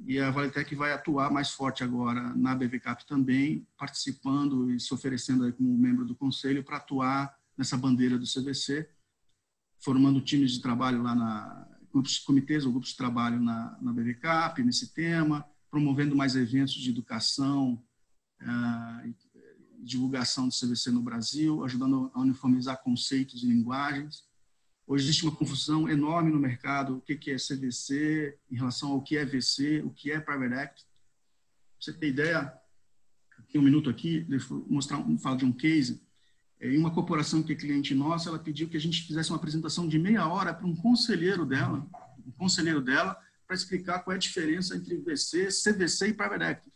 e a Valitec vai atuar mais forte agora na BVCAP também, participando e se oferecendo aí como membro do conselho para atuar nessa bandeira do CVC, formando times de trabalho lá comitês ou grupos de trabalho na BVCAP, nesse tema, promovendo mais eventos de educação, divulgação do CVC no Brasil, ajudando a uniformizar conceitos e linguagens. Hoje existe uma confusão enorme no mercado, o que é CVC em relação ao que é VC, o que é Private Equity. Pra você ter ideia, tem um minuto aqui, deixa eu falar de um case. Em uma corporação que é cliente nossa, ela pediu que a gente fizesse uma apresentação de meia hora para um conselheiro dela, para explicar qual é a diferença entre VC, CVC e Private Equity.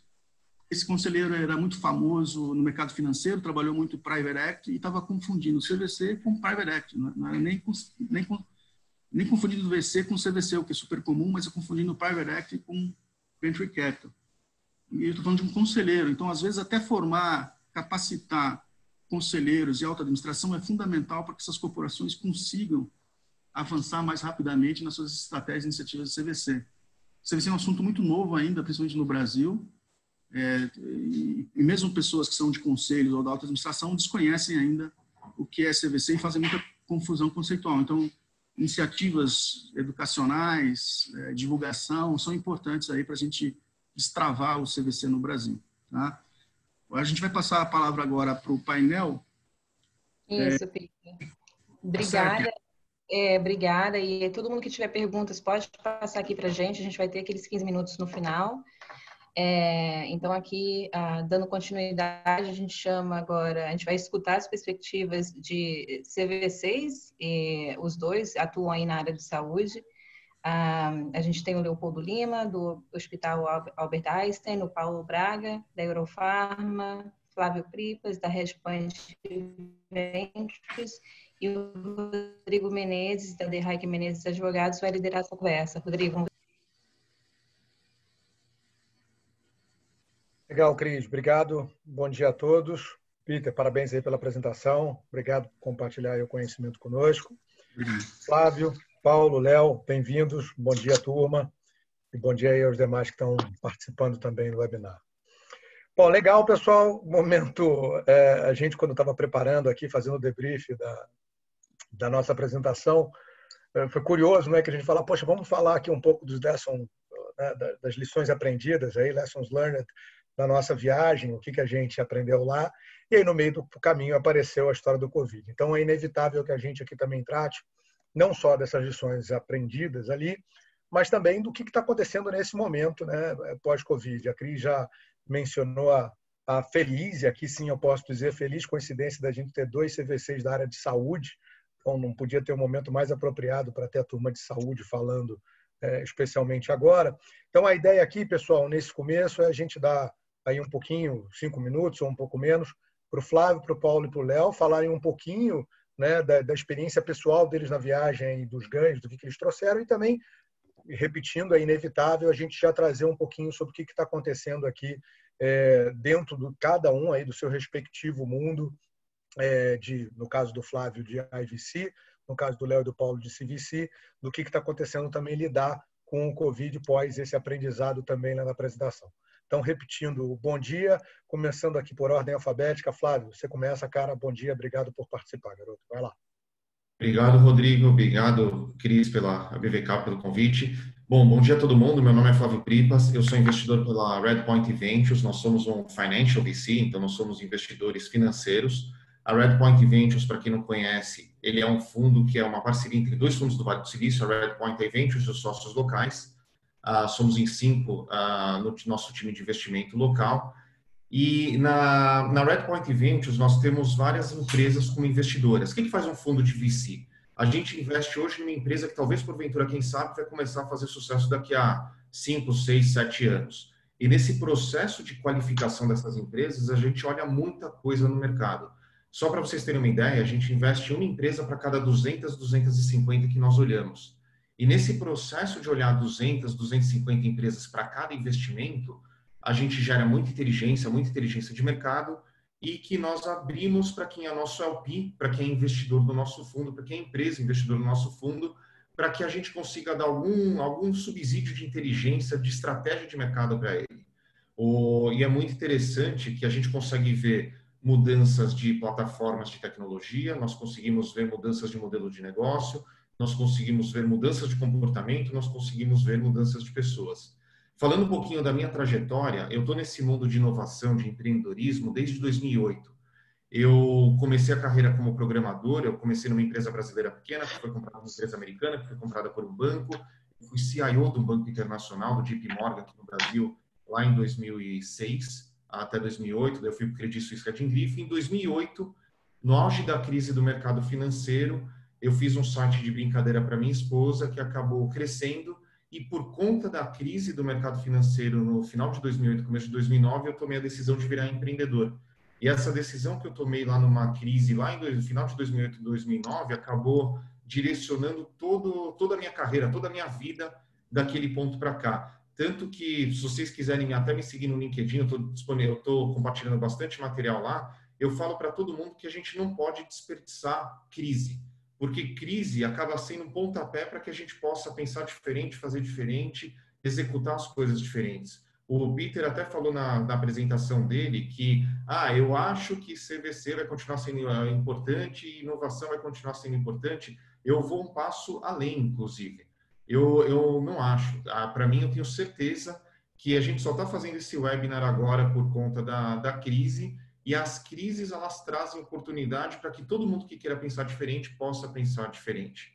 Esse conselheiro era muito famoso no mercado financeiro, trabalhou muito Private Equity e estava confundindo o CVC com Private Equity. Não era nem confundindo o VC com CVC, o que é super comum, mas é confundindo o Private Equity com Venture Capital. E eu estou falando de um conselheiro. Então, às vezes, até formar, capacitar conselheiros e alta administração é fundamental para que essas corporações consigam avançar mais rapidamente nas suas estratégias e iniciativas de CVC. CVC é um assunto muito novo ainda, principalmente no Brasil, e mesmo pessoas que são de conselhos ou da alta administração desconhecem ainda o que é CVC e fazem muita confusão conceitual. Então, iniciativas educacionais, divulgação, são importantes aí para a gente destravar o CVC no Brasil, tá? A gente vai passar a palavra agora para o painel. Isso, Peter. Obrigada. Obrigada. E todo mundo que tiver perguntas pode passar aqui para a gente vai ter aqueles 15 minutos no final. Então, aqui, dando continuidade, a gente vai escutar as perspectivas de CVCs, e os dois atuam aí na área de saúde. A gente tem o Leopoldo Lima, do Hospital Albert Einstein, o Paulo Braga, da Eurofarma, Flávio Pripas, da Redpoint Ventures, e o Rodrigo Menezes, da De Hayck Menezes Advogados, vai liderar essa conversa. Rodrigo. Legal, Cris. Obrigado. Bom dia a todos. Peter, parabéns aí pela apresentação. Obrigado por compartilhar o conhecimento conosco. Flávio, Paulo, Léo, bem-vindos. Bom dia, turma. E bom dia aí aos demais que estão participando também do webinar. Bom, legal, pessoal. Momento, a gente, quando estava preparando aqui, fazendo o debrief da nossa apresentação, foi curioso, né, que a gente fala, poxa, vamos falar aqui um pouco dos das lições aprendidas, aí, lessons learned, da nossa viagem, o que a gente aprendeu lá. E aí, no meio do caminho, apareceu a história do Covid. Então, é inevitável que a gente aqui também trate não só dessas lições aprendidas ali, mas também do que está acontecendo nesse momento, né, pós-Covid. A Cris já mencionou a feliz, e aqui sim eu posso dizer feliz coincidência da gente ter 2 CVCs da área de saúde, então não podia ter um momento mais apropriado para ter a turma de saúde falando especialmente agora. Então a ideia aqui, pessoal, nesse começo é a gente dar aí um pouquinho, 5 minutos ou um pouco menos, para o Flávio, para o Paulo e para o Léo falarem um pouquinho, né, da experiência pessoal deles na viagem, dos ganhos, do que eles trouxeram, e também repetindo, é inevitável a gente já trazer um pouquinho sobre o que está acontecendo aqui dentro de cada um aí do seu respectivo mundo, no caso do Flávio, de IVC, no caso do Léo e do Paulo, de CVC, do que está acontecendo também lidar com o Covid pós esse aprendizado também lá na apresentação. Então, repetindo, bom dia, começando aqui por ordem alfabética. Flávio, você começa, cara, bom dia, obrigado por participar, garoto. Vai lá. Obrigado, Rodrigo. Obrigado, Cris, pela BVK, pelo convite. Bom dia a todo mundo. Meu nome é Flávio Pripas. Eu sou investidor pela Redpoint Ventures. Nós somos um financial VC, então nós somos investidores financeiros. A Redpoint Ventures, para quem não conhece, ele é um fundo que é uma parceria entre dois fundos do Vale do Silício, a Redpoint Ventures e os sócios locais. Somos em 5 no nosso time de investimento local. E na Redpoint Ventures, nós temos várias empresas como investidoras. O que faz um fundo de VC? A gente investe hoje em uma empresa que talvez, porventura, quem sabe, vai começar a fazer sucesso daqui a 5, 6, 7 anos. E nesse processo de qualificação dessas empresas, a gente olha muita coisa no mercado. Só para vocês terem uma ideia, a gente investe em uma empresa para cada 200, 250 que nós olhamos. E nesse processo de olhar 200, 250 empresas para cada investimento, a gente gera muita inteligência de mercado e que nós abrimos para quem é nosso LP, para quem é investidor do nosso fundo, para quem é empresa investidor do nosso fundo, para que a gente consiga dar algum subsídio de inteligência, de estratégia de mercado para ele. E é muito interessante que a gente consegue ver mudanças de plataformas de tecnologia, nós conseguimos ver mudanças de modelo de negócio, nós conseguimos ver mudanças de comportamento, nós conseguimos ver mudanças de pessoas. Falando um pouquinho da minha trajetória, eu estou nesse mundo de inovação, de empreendedorismo desde 2008. Eu comecei a carreira como programador, eu comecei numa empresa brasileira pequena, que foi comprada por uma empresa americana, que foi comprada por um banco. Eu fui CIO de um banco internacional, do JP Morgan, aqui no Brasil, lá em 2006 até 2008. Daí eu fui para o Credit Suisse Reding Griffe. Em 2008, no auge da crise do mercado financeiro, eu fiz um site de brincadeira para minha esposa, que acabou crescendo. E por conta da crise do mercado financeiro no final de 2008, começo de 2009, eu tomei a decisão de virar empreendedor. E essa decisão que eu tomei lá numa crise, no final de 2008 e 2009, acabou direcionando toda a minha carreira, toda a minha vida daquele ponto para cá. Tanto que, se vocês quiserem até me seguir no LinkedIn, eu estou compartilhando bastante material lá, eu falo para todo mundo que a gente não pode desperdiçar crise. Porque crise acaba sendo um pontapé para que a gente possa pensar diferente, fazer diferente, executar as coisas diferentes. O Peter até falou na apresentação dele que, eu acho que CVC vai continuar sendo importante e inovação vai continuar sendo importante. Eu vou um passo além, inclusive. Eu não acho. Para mim, eu tenho certeza que a gente só está fazendo esse webinar agora por conta da crise. E as crises, elas trazem oportunidade para que todo mundo que queira pensar diferente possa pensar diferente.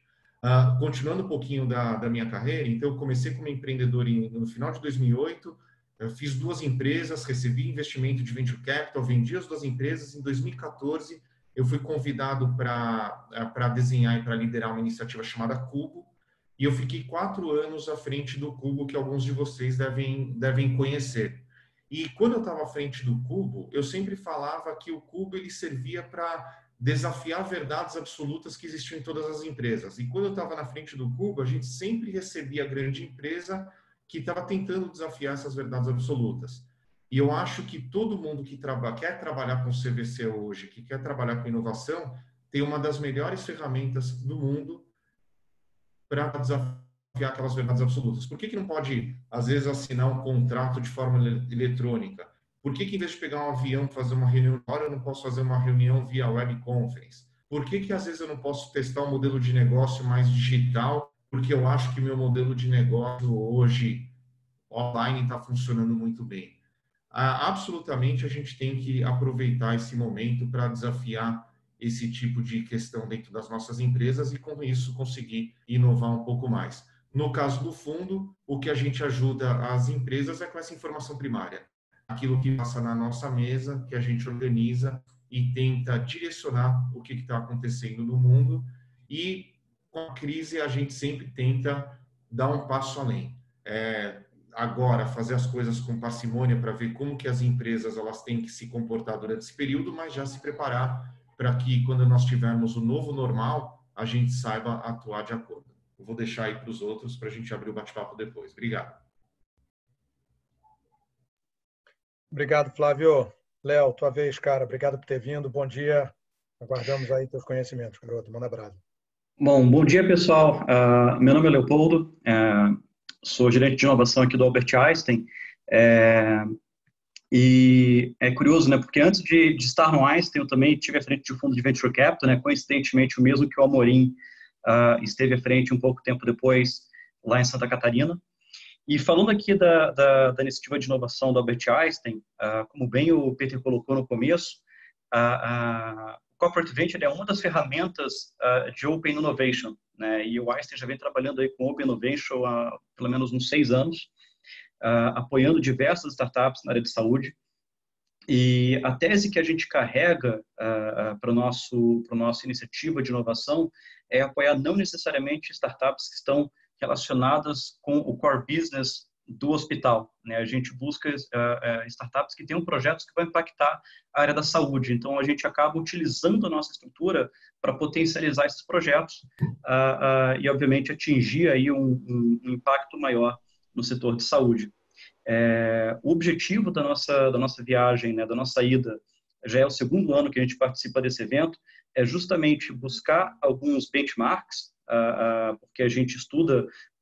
Continuando um pouquinho da minha carreira, então eu comecei como empreendedor no final de 2008, eu fiz 2 empresas, recebi investimento de Venture Capital, vendi as 2 empresas. Em 2014, eu fui convidado para desenhar e para liderar uma iniciativa chamada Cubo, e eu fiquei 4 anos à frente do Cubo, que alguns de vocês devem conhecer. E quando eu estava à frente do Cubo, eu sempre falava que o Cubo ele servia para desafiar verdades absolutas que existiam em todas as empresas. E quando eu estava na frente do Cubo, a gente sempre recebia a grande empresa que estava tentando desafiar essas verdades absolutas. E eu acho que todo mundo que quer trabalhar com CVC hoje, que quer trabalhar com inovação, tem uma das melhores ferramentas do mundo para desafiar aquelas verdades absolutas. Por que não pode, às vezes, assinar um contrato de forma eletrônica? Por que em vez de pegar um avião e fazer uma reunião, eu não posso fazer uma reunião via web conference? Por que às vezes eu não posso testar um modelo de negócio mais digital? Porque eu acho que meu modelo de negócio hoje online está funcionando muito bem. Absolutamente, a gente tem que aproveitar esse momento para desafiar esse tipo de questão dentro das nossas empresas e, com isso, conseguir inovar um pouco mais. No caso do fundo, o que a gente ajuda as empresas é com essa informação primária. Aquilo que passa na nossa mesa, que a gente organiza e tenta direcionar o que está acontecendo no mundo. E com a crise, a gente sempre tenta dar um passo além. Agora, fazer as coisas com parcimônia para ver como que as empresas elas têm que se comportar durante esse período, mas já se preparar para que, quando nós tivermos o novo normal, a gente saiba atuar de acordo. eu vou deixar aí para os outros para a gente abrir o bate-papo depois. Obrigado. Obrigado, Flávio. Léo, tua vez, cara. Obrigado por ter vindo. Bom dia. Aguardamos aí teus conhecimentos, garoto. Manda brasa. Bom dia, pessoal. Meu nome é Leopoldo, sou gerente de inovação aqui do Albert Einstein. E é curioso, né? Porque antes de estar no Einstein, eu também tive à frente de um fundo de Venture Capital, né? Coincidentemente, o mesmo que o Amorim esteve à frente um pouco tempo depois, lá em Santa Catarina. E falando aqui da iniciativa de inovação do Albert Einstein, como bem o Peter colocou no começo, o Corporate Venture é uma das ferramentas de Open Innovation, né? E o Einstein já vem trabalhando aí com Open Innovation há pelo menos uns 6 anos, apoiando diversas startups na área de saúde. E a tese que a gente carrega para a nossa iniciativa de inovação é apoiar não necessariamente startups que estão relacionadas com o core business do hospital, né? A gente busca startups que tenham projetos que vão impactar a área da saúde. Então, a gente acaba utilizando a nossa estrutura para potencializar esses projetos e, obviamente, atingir aí um impacto maior no setor de saúde. O objetivo da nossa viagem, né, da nossa ida, já é o 2º ano que a gente participa desse evento, é justamente buscar alguns benchmarks, porque a gente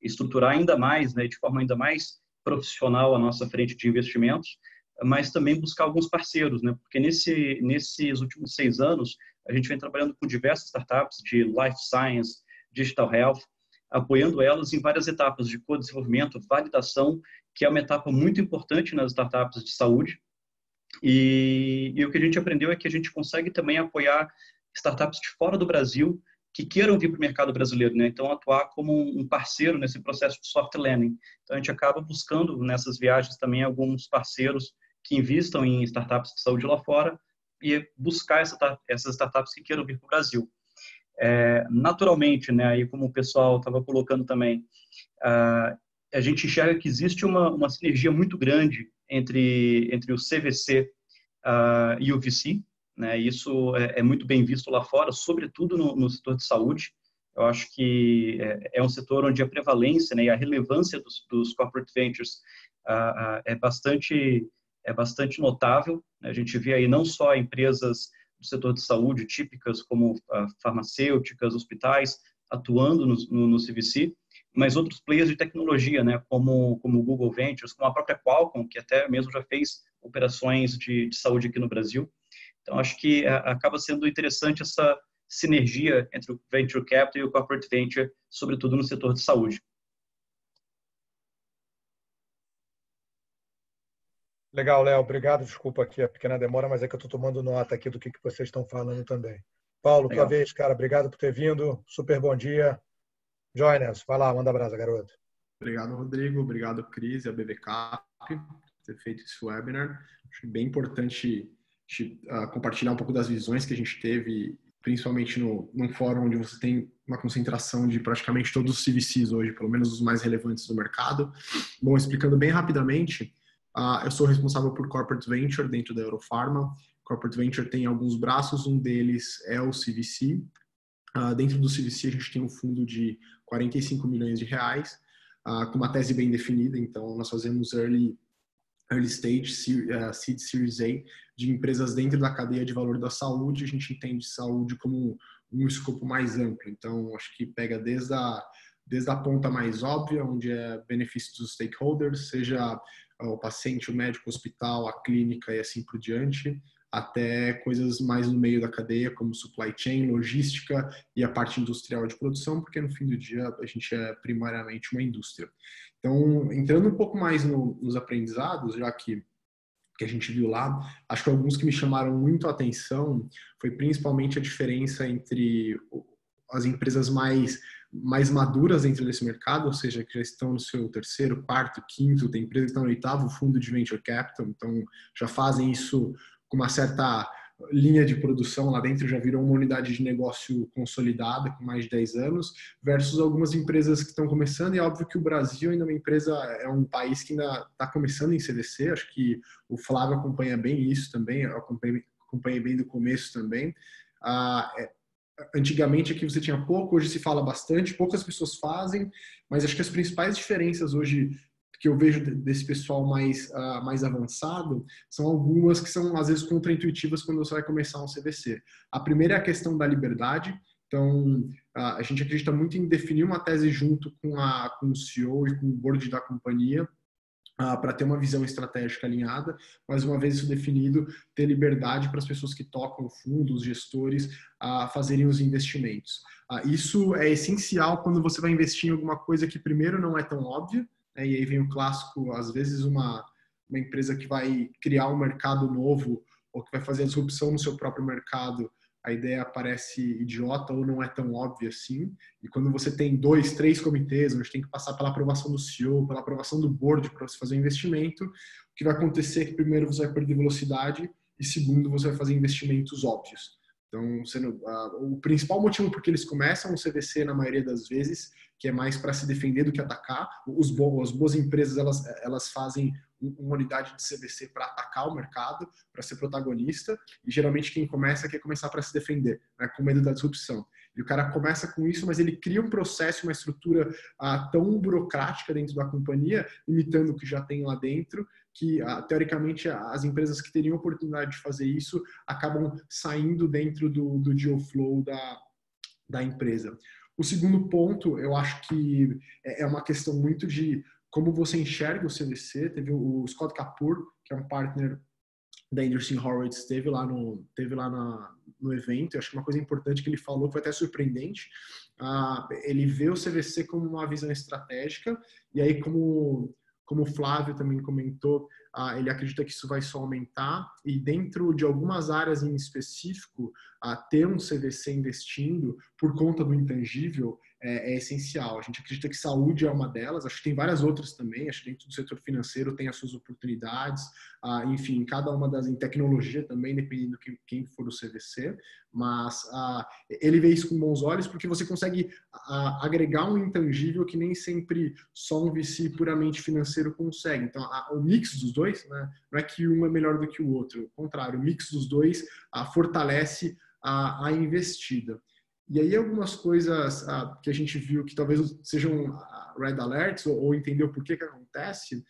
estruturar ainda mais, né, de forma ainda mais profissional a nossa frente de investimentos, mas também buscar alguns parceiros, né, porque nesses últimos 6 anos, a gente vem trabalhando com diversas startups de life science, digital health, apoiando elas em várias etapas de co-desenvolvimento, validação, que é uma etapa muito importante nas startups de saúde. E o que a gente aprendeu é que a gente consegue também apoiar startups de fora do Brasil que queiram vir para o mercado brasileiro, né? Então, atuar como um parceiro nesse processo de soft landing. Então, a gente acaba buscando nessas viagens também alguns parceiros que investam em startups de saúde lá fora e buscar essas startups que queiram vir para o Brasil. Naturalmente, né, aí como o pessoal estava colocando também, a gente enxerga que existe uma sinergia muito grande entre o CVC e o VC, né? Isso é muito bem visto lá fora, sobretudo no setor de saúde. Eu acho que é um setor onde a prevalência, né, e a relevância dos corporate ventures é bastante notável. A gente vê aí não só empresas do setor de saúde típicas como farmacêuticas, hospitais, atuando no CVC, mas outros players de tecnologia, né, como o Google Ventures, como a própria Qualcomm, que até mesmo já fez operações de saúde aqui no Brasil. Então, acho que acaba sendo interessante essa sinergia entre o Venture Capital e o Corporate Venture, sobretudo no setor de saúde. Legal, Léo. Obrigado. Desculpa aqui a pequena demora, mas é que eu estou tomando nota aqui do que vocês estão falando também. Paulo, tua vez, cara. Obrigado por ter vindo. Super bom dia. Join us. Vai lá, manda brasa, garoto. Obrigado, Rodrigo. Obrigado, Cris e a BVCap por ter feito esse webinar. Acho bem importante compartilhar um pouco das visões que a gente teve, principalmente num fórum onde você tem uma concentração de praticamente todos os CVCs hoje, pelo menos os mais relevantes do mercado. Bom, explicando bem rapidamente, eu sou responsável por Corporate Venture dentro da Eurofarma. Corporate Venture tem alguns braços, um deles é o CVC. Dentro do CVC a gente tem um fundo de 45 milhões de reais, com uma tese bem definida. Então, nós fazemos early stage, seed series A, de empresas dentro da cadeia de valor da saúde. A gente entende saúde como um escopo mais amplo. Então, acho que pega desde a ponta mais óbvia, onde é benefício dos stakeholders, seja o paciente, o médico, o hospital, a clínica e assim por diante, até coisas mais no meio da cadeia, como supply chain, logística e a parte industrial de produção, porque no fim do dia a gente é primariamente uma indústria. Então, entrando um pouco mais nos aprendizados, já que a gente viu lá, acho que alguns que me chamaram muito a atenção foi principalmente a diferença entre as empresas mais maduras dentro desse mercado, ou seja, que já estão no seu 3º, 4º, 5º, tem empresas que estão no 8º fundo de Venture Capital, então já fazem isso com uma certa linha de produção lá dentro, já virou uma unidade de negócio consolidada com mais de 10 anos, versus algumas empresas que estão começando, e é óbvio que o Brasil ainda é um país que ainda está começando em CVC, acho que o Flávio acompanha bem isso também, eu acompanhei bem do começo também. antigamente aqui você tinha pouco, hoje se fala bastante, poucas pessoas fazem, mas acho que as principais diferenças hoje que eu vejo desse pessoal mais avançado são algumas que são, às vezes, contraintuitivas quando você vai começar um CVC. A primeira é a questão da liberdade. Então, a gente acredita muito em definir uma tese junto com o CEO e com o board da companhia, para ter uma visão estratégica alinhada, mas uma vez isso definido, ter liberdade para as pessoas que tocam o fundo, os gestores, a fazerem os investimentos. Isso é essencial quando você vai investir em alguma coisa que primeiro não é tão óbvia, né? E aí vem o clássico, às vezes uma empresa que vai criar um mercado novo ou que vai fazer a disrupção no seu próprio mercado, a ideia parece idiota ou não é tão óbvia assim. E quando você tem 2, 3 comitês, onde tem que passar pela aprovação do CEO, pela aprovação do board para você fazer o investimento, o que vai acontecer é que primeiro você vai perder velocidade e segundo você vai fazer investimentos óbvios. Então, o principal motivo por que eles começam o CVC na maioria das vezes, que é mais para se defender do que atacar. As boas empresas, elas fazem uma unidade de CVC para atacar o mercado, para ser protagonista, e geralmente quem começa quer começar para se defender, né, com medo da disrupção. E o cara começa com isso, mas ele cria um processo, uma estrutura tão burocrática dentro da companhia, imitando o que já tem lá dentro, que teoricamente as empresas que teriam oportunidade de fazer isso acabam saindo dentro do deal flow da empresa. O segundo ponto, eu acho que é uma questão muito de como você enxerga o CVC. Teve o Scott Kapoor, que é um partner da Andreessen Horowitz, esteve lá no evento. Eu acho que uma coisa importante que ele falou, que foi até surpreendente, ele vê o CVC como uma visão estratégica, e aí como o Flávio também comentou, ele acredita que isso vai só aumentar, e dentro de algumas áreas em específico, ter um CVC investindo por conta do intangível é essencial. A gente acredita que saúde é uma delas, acho que tem várias outras também, acho que dentro do setor financeiro tem as suas oportunidades, enfim, cada uma das em tecnologia também, dependendo de quem for o CVC, mas ele vê isso com bons olhos porque você consegue agregar um intangível que nem sempre só um VC puramente financeiro consegue. Então, o mix dos dois, né, não é que um é melhor do que o outro, ao contrário, o mix dos dois fortalece a investida. E aí algumas coisas que a gente viu que talvez sejam red alerts ou entendeu por que acontece.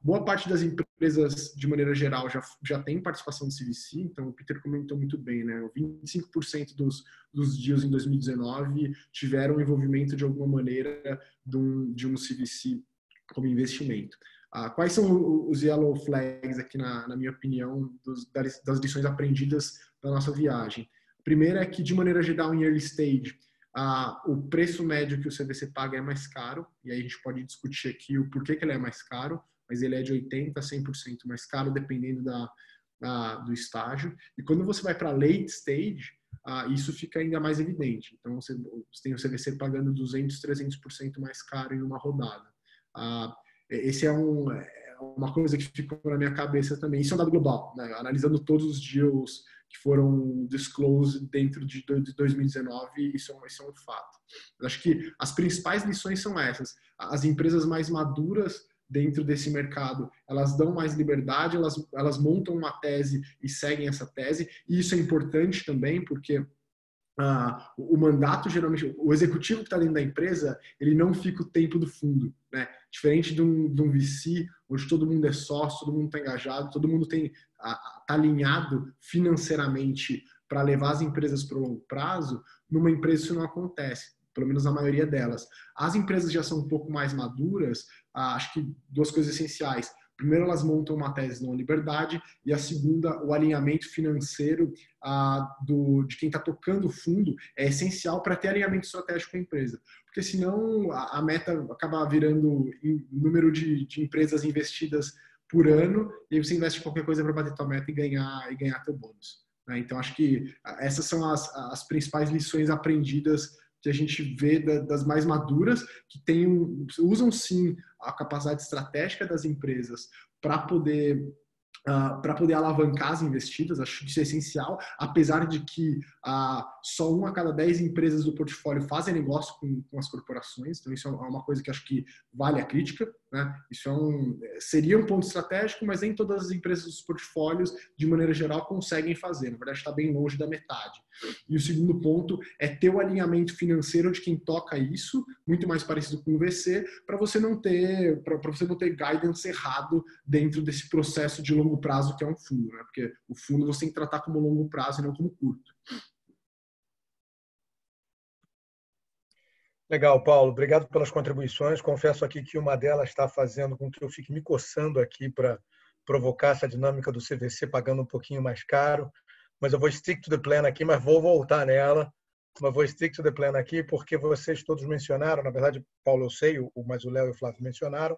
Boa parte das empresas, de maneira geral, já tem participação de CVC, então o Peter comentou muito bem, né? 25% dos deals em 2019 tiveram envolvimento de alguma maneira de um CVC como investimento. Quais são os yellow flags aqui, na minha opinião, das lições aprendidas da nossa viagem? Primeiro é que, de maneira geral, em early stage, o preço médio que o CVC paga é mais caro, e aí a gente pode discutir aqui o porquê que ele é mais caro, mas ele é de 80% a 100% mais caro, dependendo do estágio. E quando você vai para late stage, isso fica ainda mais evidente. Então, você tem o CVC pagando 200%, 300% mais caro em uma rodada. Esse é uma coisa que ficou na minha cabeça também. Isso é um dado global, né? Analisando todos os deals que foram disclosed dentro de 2019, isso é um fato. Eu acho que as principais lições são essas. As empresas mais maduras dentro desse mercado, elas dão mais liberdade, elas montam uma tese e seguem essa tese, e isso é importante também, porque o mandato, geralmente, o executivo que está dentro da empresa, ele não fica o tempo do fundo, né? Diferente de um VC, onde todo mundo é sócio, todo mundo está engajado, todo mundo está alinhado financeiramente para levar as empresas para o longo prazo. Numa empresa isso não acontece, pelo menos na maioria delas. As empresas já são um pouco mais maduras, acho que duas coisas essenciais. Primeiro, elas montam uma tese de liberdade, e a segunda, o alinhamento financeiro de quem está tocando o fundo é essencial para ter alinhamento estratégico com a empresa. Porque senão a meta acaba virando número de empresas investidas por ano, e aí você investe em qualquer coisa para bater tua meta e ganhar teu bônus. Né? Então, acho que essas são as principais lições aprendidas que a gente vê das mais maduras, que usam sim a capacidade estratégica das empresas para poder alavancar as investidas. Acho que isso é essencial, apesar de que só 1 a cada 10 empresas do portfólio fazem negócio com as corporações, então isso é uma coisa que acho que vale a crítica, né? Isso seria um ponto estratégico, mas nem todas as empresas dos portfólios, de maneira geral, conseguem fazer. Na verdade, está bem longe da metade. E o segundo ponto é ter o alinhamento financeiro de quem toca isso, muito mais parecido com o VC, para você não ter guidance errado dentro desse processo de longo prazo que é um fundo, né? Porque o fundo você tem que tratar como longo prazo e não como curto. Legal, Paulo. Obrigado pelas contribuições. Confesso aqui que uma delas está fazendo com que eu fique me coçando aqui para provocar essa dinâmica do CVC pagando um pouquinho mais caro. Mas eu vou stick to the plan aqui, mas vou voltar nela. Mas vou stick to the plan aqui porque vocês todos mencionaram, na verdade, Paulo eu sei, mas o Léo e o Flávio mencionaram,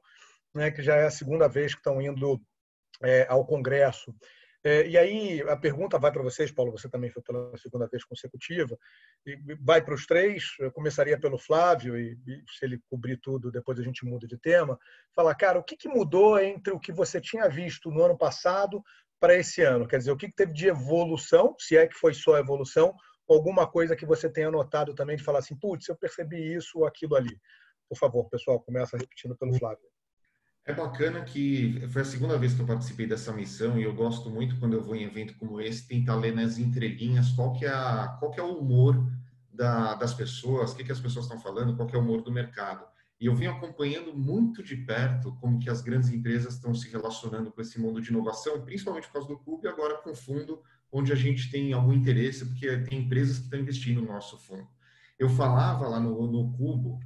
né, que já é a segunda vez que estão indo ao Congresso. E aí a pergunta vai para vocês, Paulo, você também foi pela segunda vez consecutiva, e vai para os três. Eu começaria pelo Flávio, e se ele cobrir tudo, depois a gente muda de tema. Falar, cara, o que mudou entre o que você tinha visto no ano passado para esse ano? Quer dizer, o que teve de evolução, se é que foi só evolução, ou alguma coisa que você tenha notado também de falar assim, putz, eu percebi isso ou aquilo ali. Por favor, pessoal, começa repetindo pelo Flávio. É bacana que foi a segunda vez que eu participei dessa missão e eu gosto muito quando eu vou em evento como esse, tentar ler nas entrelinhas qual que é o humor das pessoas, o que as pessoas estão falando, qual que é o humor do mercado. E eu venho acompanhando muito de perto como que as grandes empresas estão se relacionando com esse mundo de inovação, principalmente por causa do Clube e agora com o fundo, onde a gente tem algum interesse, porque tem empresas que estão investindo no nosso fundo. Eu falava lá no Cubo,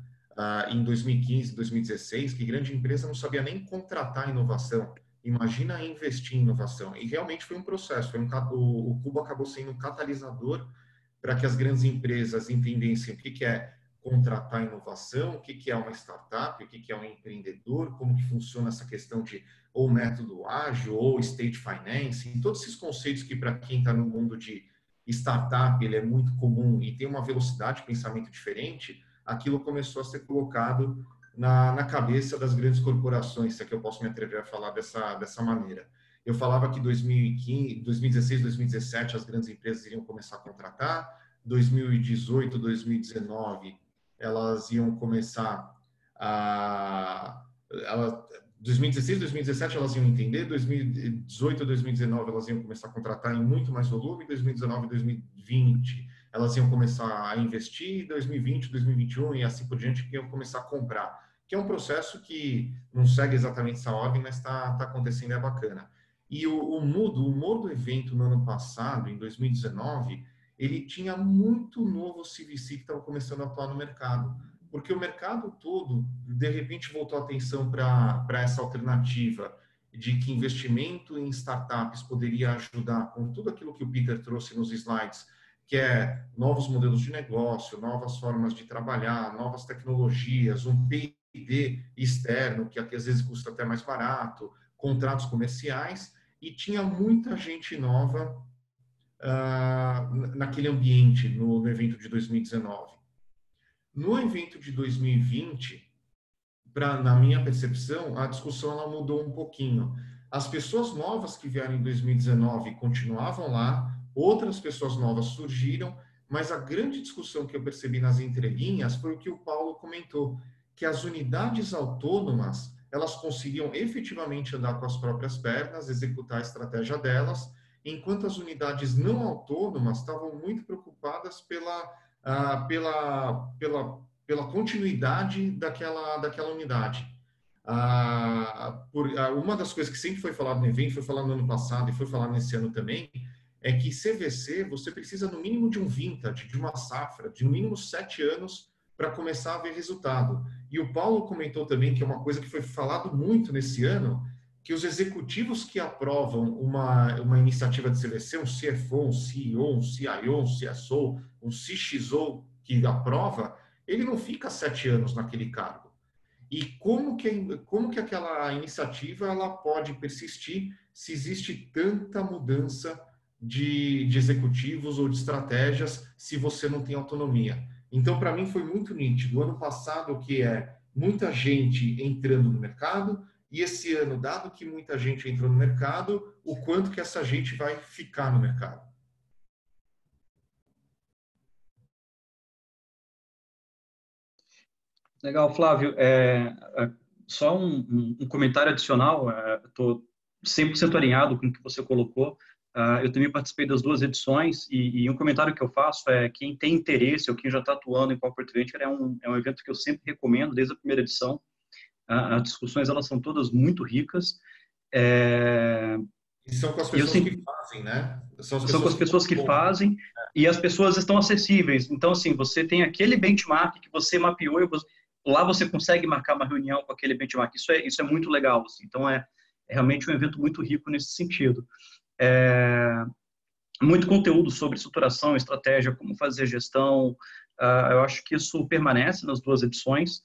em 2015, 2016, que grande empresa não sabia nem contratar inovação. Imagina investir em inovação. E realmente foi um processo. O Cubo acabou sendo um catalisador para que as grandes empresas entendessem o que é contratar inovação, o que é uma startup, o que é um empreendedor, como que funciona essa questão de ou método ágil ou state financing, todos esses conceitos que para quem está no mundo de startup ele é muito comum e tem uma velocidade de pensamento diferente. Aquilo começou a ser colocado na cabeça das grandes corporações, se é que eu posso me atrever a falar dessa maneira. Eu falava que 2015, 2016, 2017 as grandes empresas iriam começar a contratar, 2018, 2019 elas iam começar 2016, 2017 elas iam entender, 2018, 2019 elas iam começar a contratar em muito mais volume, 2019, 2020 elas iam começar a investir, 2020, 2021 e assim por diante, que iam começar a comprar. Que é um processo que não segue exatamente essa ordem, mas está acontecendo e é bacana. E o humor do evento no ano passado, em 2019, ele tinha muito novo CVC que estava começando a atuar no mercado. Porque o mercado todo, de repente, voltou a atenção para essa alternativa de que investimento em startups poderia ajudar com tudo aquilo que o Peter trouxe nos slides, que é novos modelos de negócio, novas formas de trabalhar, novas tecnologias, um P&D externo, que às vezes custa até mais barato, contratos comerciais, e tinha muita gente nova naquele ambiente, no evento de 2019. No evento de 2020, na minha percepção, a discussão ela mudou um pouquinho. As pessoas novas que vieram em 2019 continuavam lá, outras pessoas novas surgiram, mas a grande discussão que eu percebi nas entrelinhas foi o que o Paulo comentou, que as unidades autônomas, elas conseguiam efetivamente andar com as próprias pernas, executar a estratégia delas, enquanto as unidades não autônomas estavam muito preocupadas pela continuidade daquela unidade. Uma das coisas que sempre foi falado no evento, foi falado no ano passado e foi falado nesse ano também, é que CVC, você precisa no mínimo de um vintage, de uma safra, de no mínimo 7 anos para começar a ver resultado. E o Paulo comentou também, que é uma coisa que foi falado muito nesse ano, que os executivos que aprovam uma iniciativa de CVC, um CFO, um CEO, um CIO, um CSO, um CXO que aprova, ele não fica 7 anos naquele cargo. E como que aquela iniciativa ela pode persistir se existe tanta mudança de executivos ou de estratégias se você não tem autonomia? Então, para mim, foi muito nítido. Ano passado, que é muita gente entrando no mercado, e esse ano, dado que muita gente entrou no mercado, o quanto que essa gente vai ficar no mercado. Legal, Flávio. Só um comentário adicional. Estou 100% alinhado com o que você colocou. Eu também participei das 2 edições e um comentário que eu faço é quem tem interesse ou quem já está atuando em Corporate Venture é um evento que eu sempre recomendo desde a primeira edição. As discussões elas são todas muito ricas. E são com as pessoas que fazem, né? São com as pessoas que fazem e as pessoas estão acessíveis. Então, assim, você tem aquele benchmark que você mapeou e lá você consegue marcar uma reunião com aquele benchmark. Isso é muito legal. Assim. Então, é realmente um evento muito rico nesse sentido. Muito conteúdo sobre estruturação, estratégia, como fazer gestão. Eu acho que isso permanece nas 2 edições.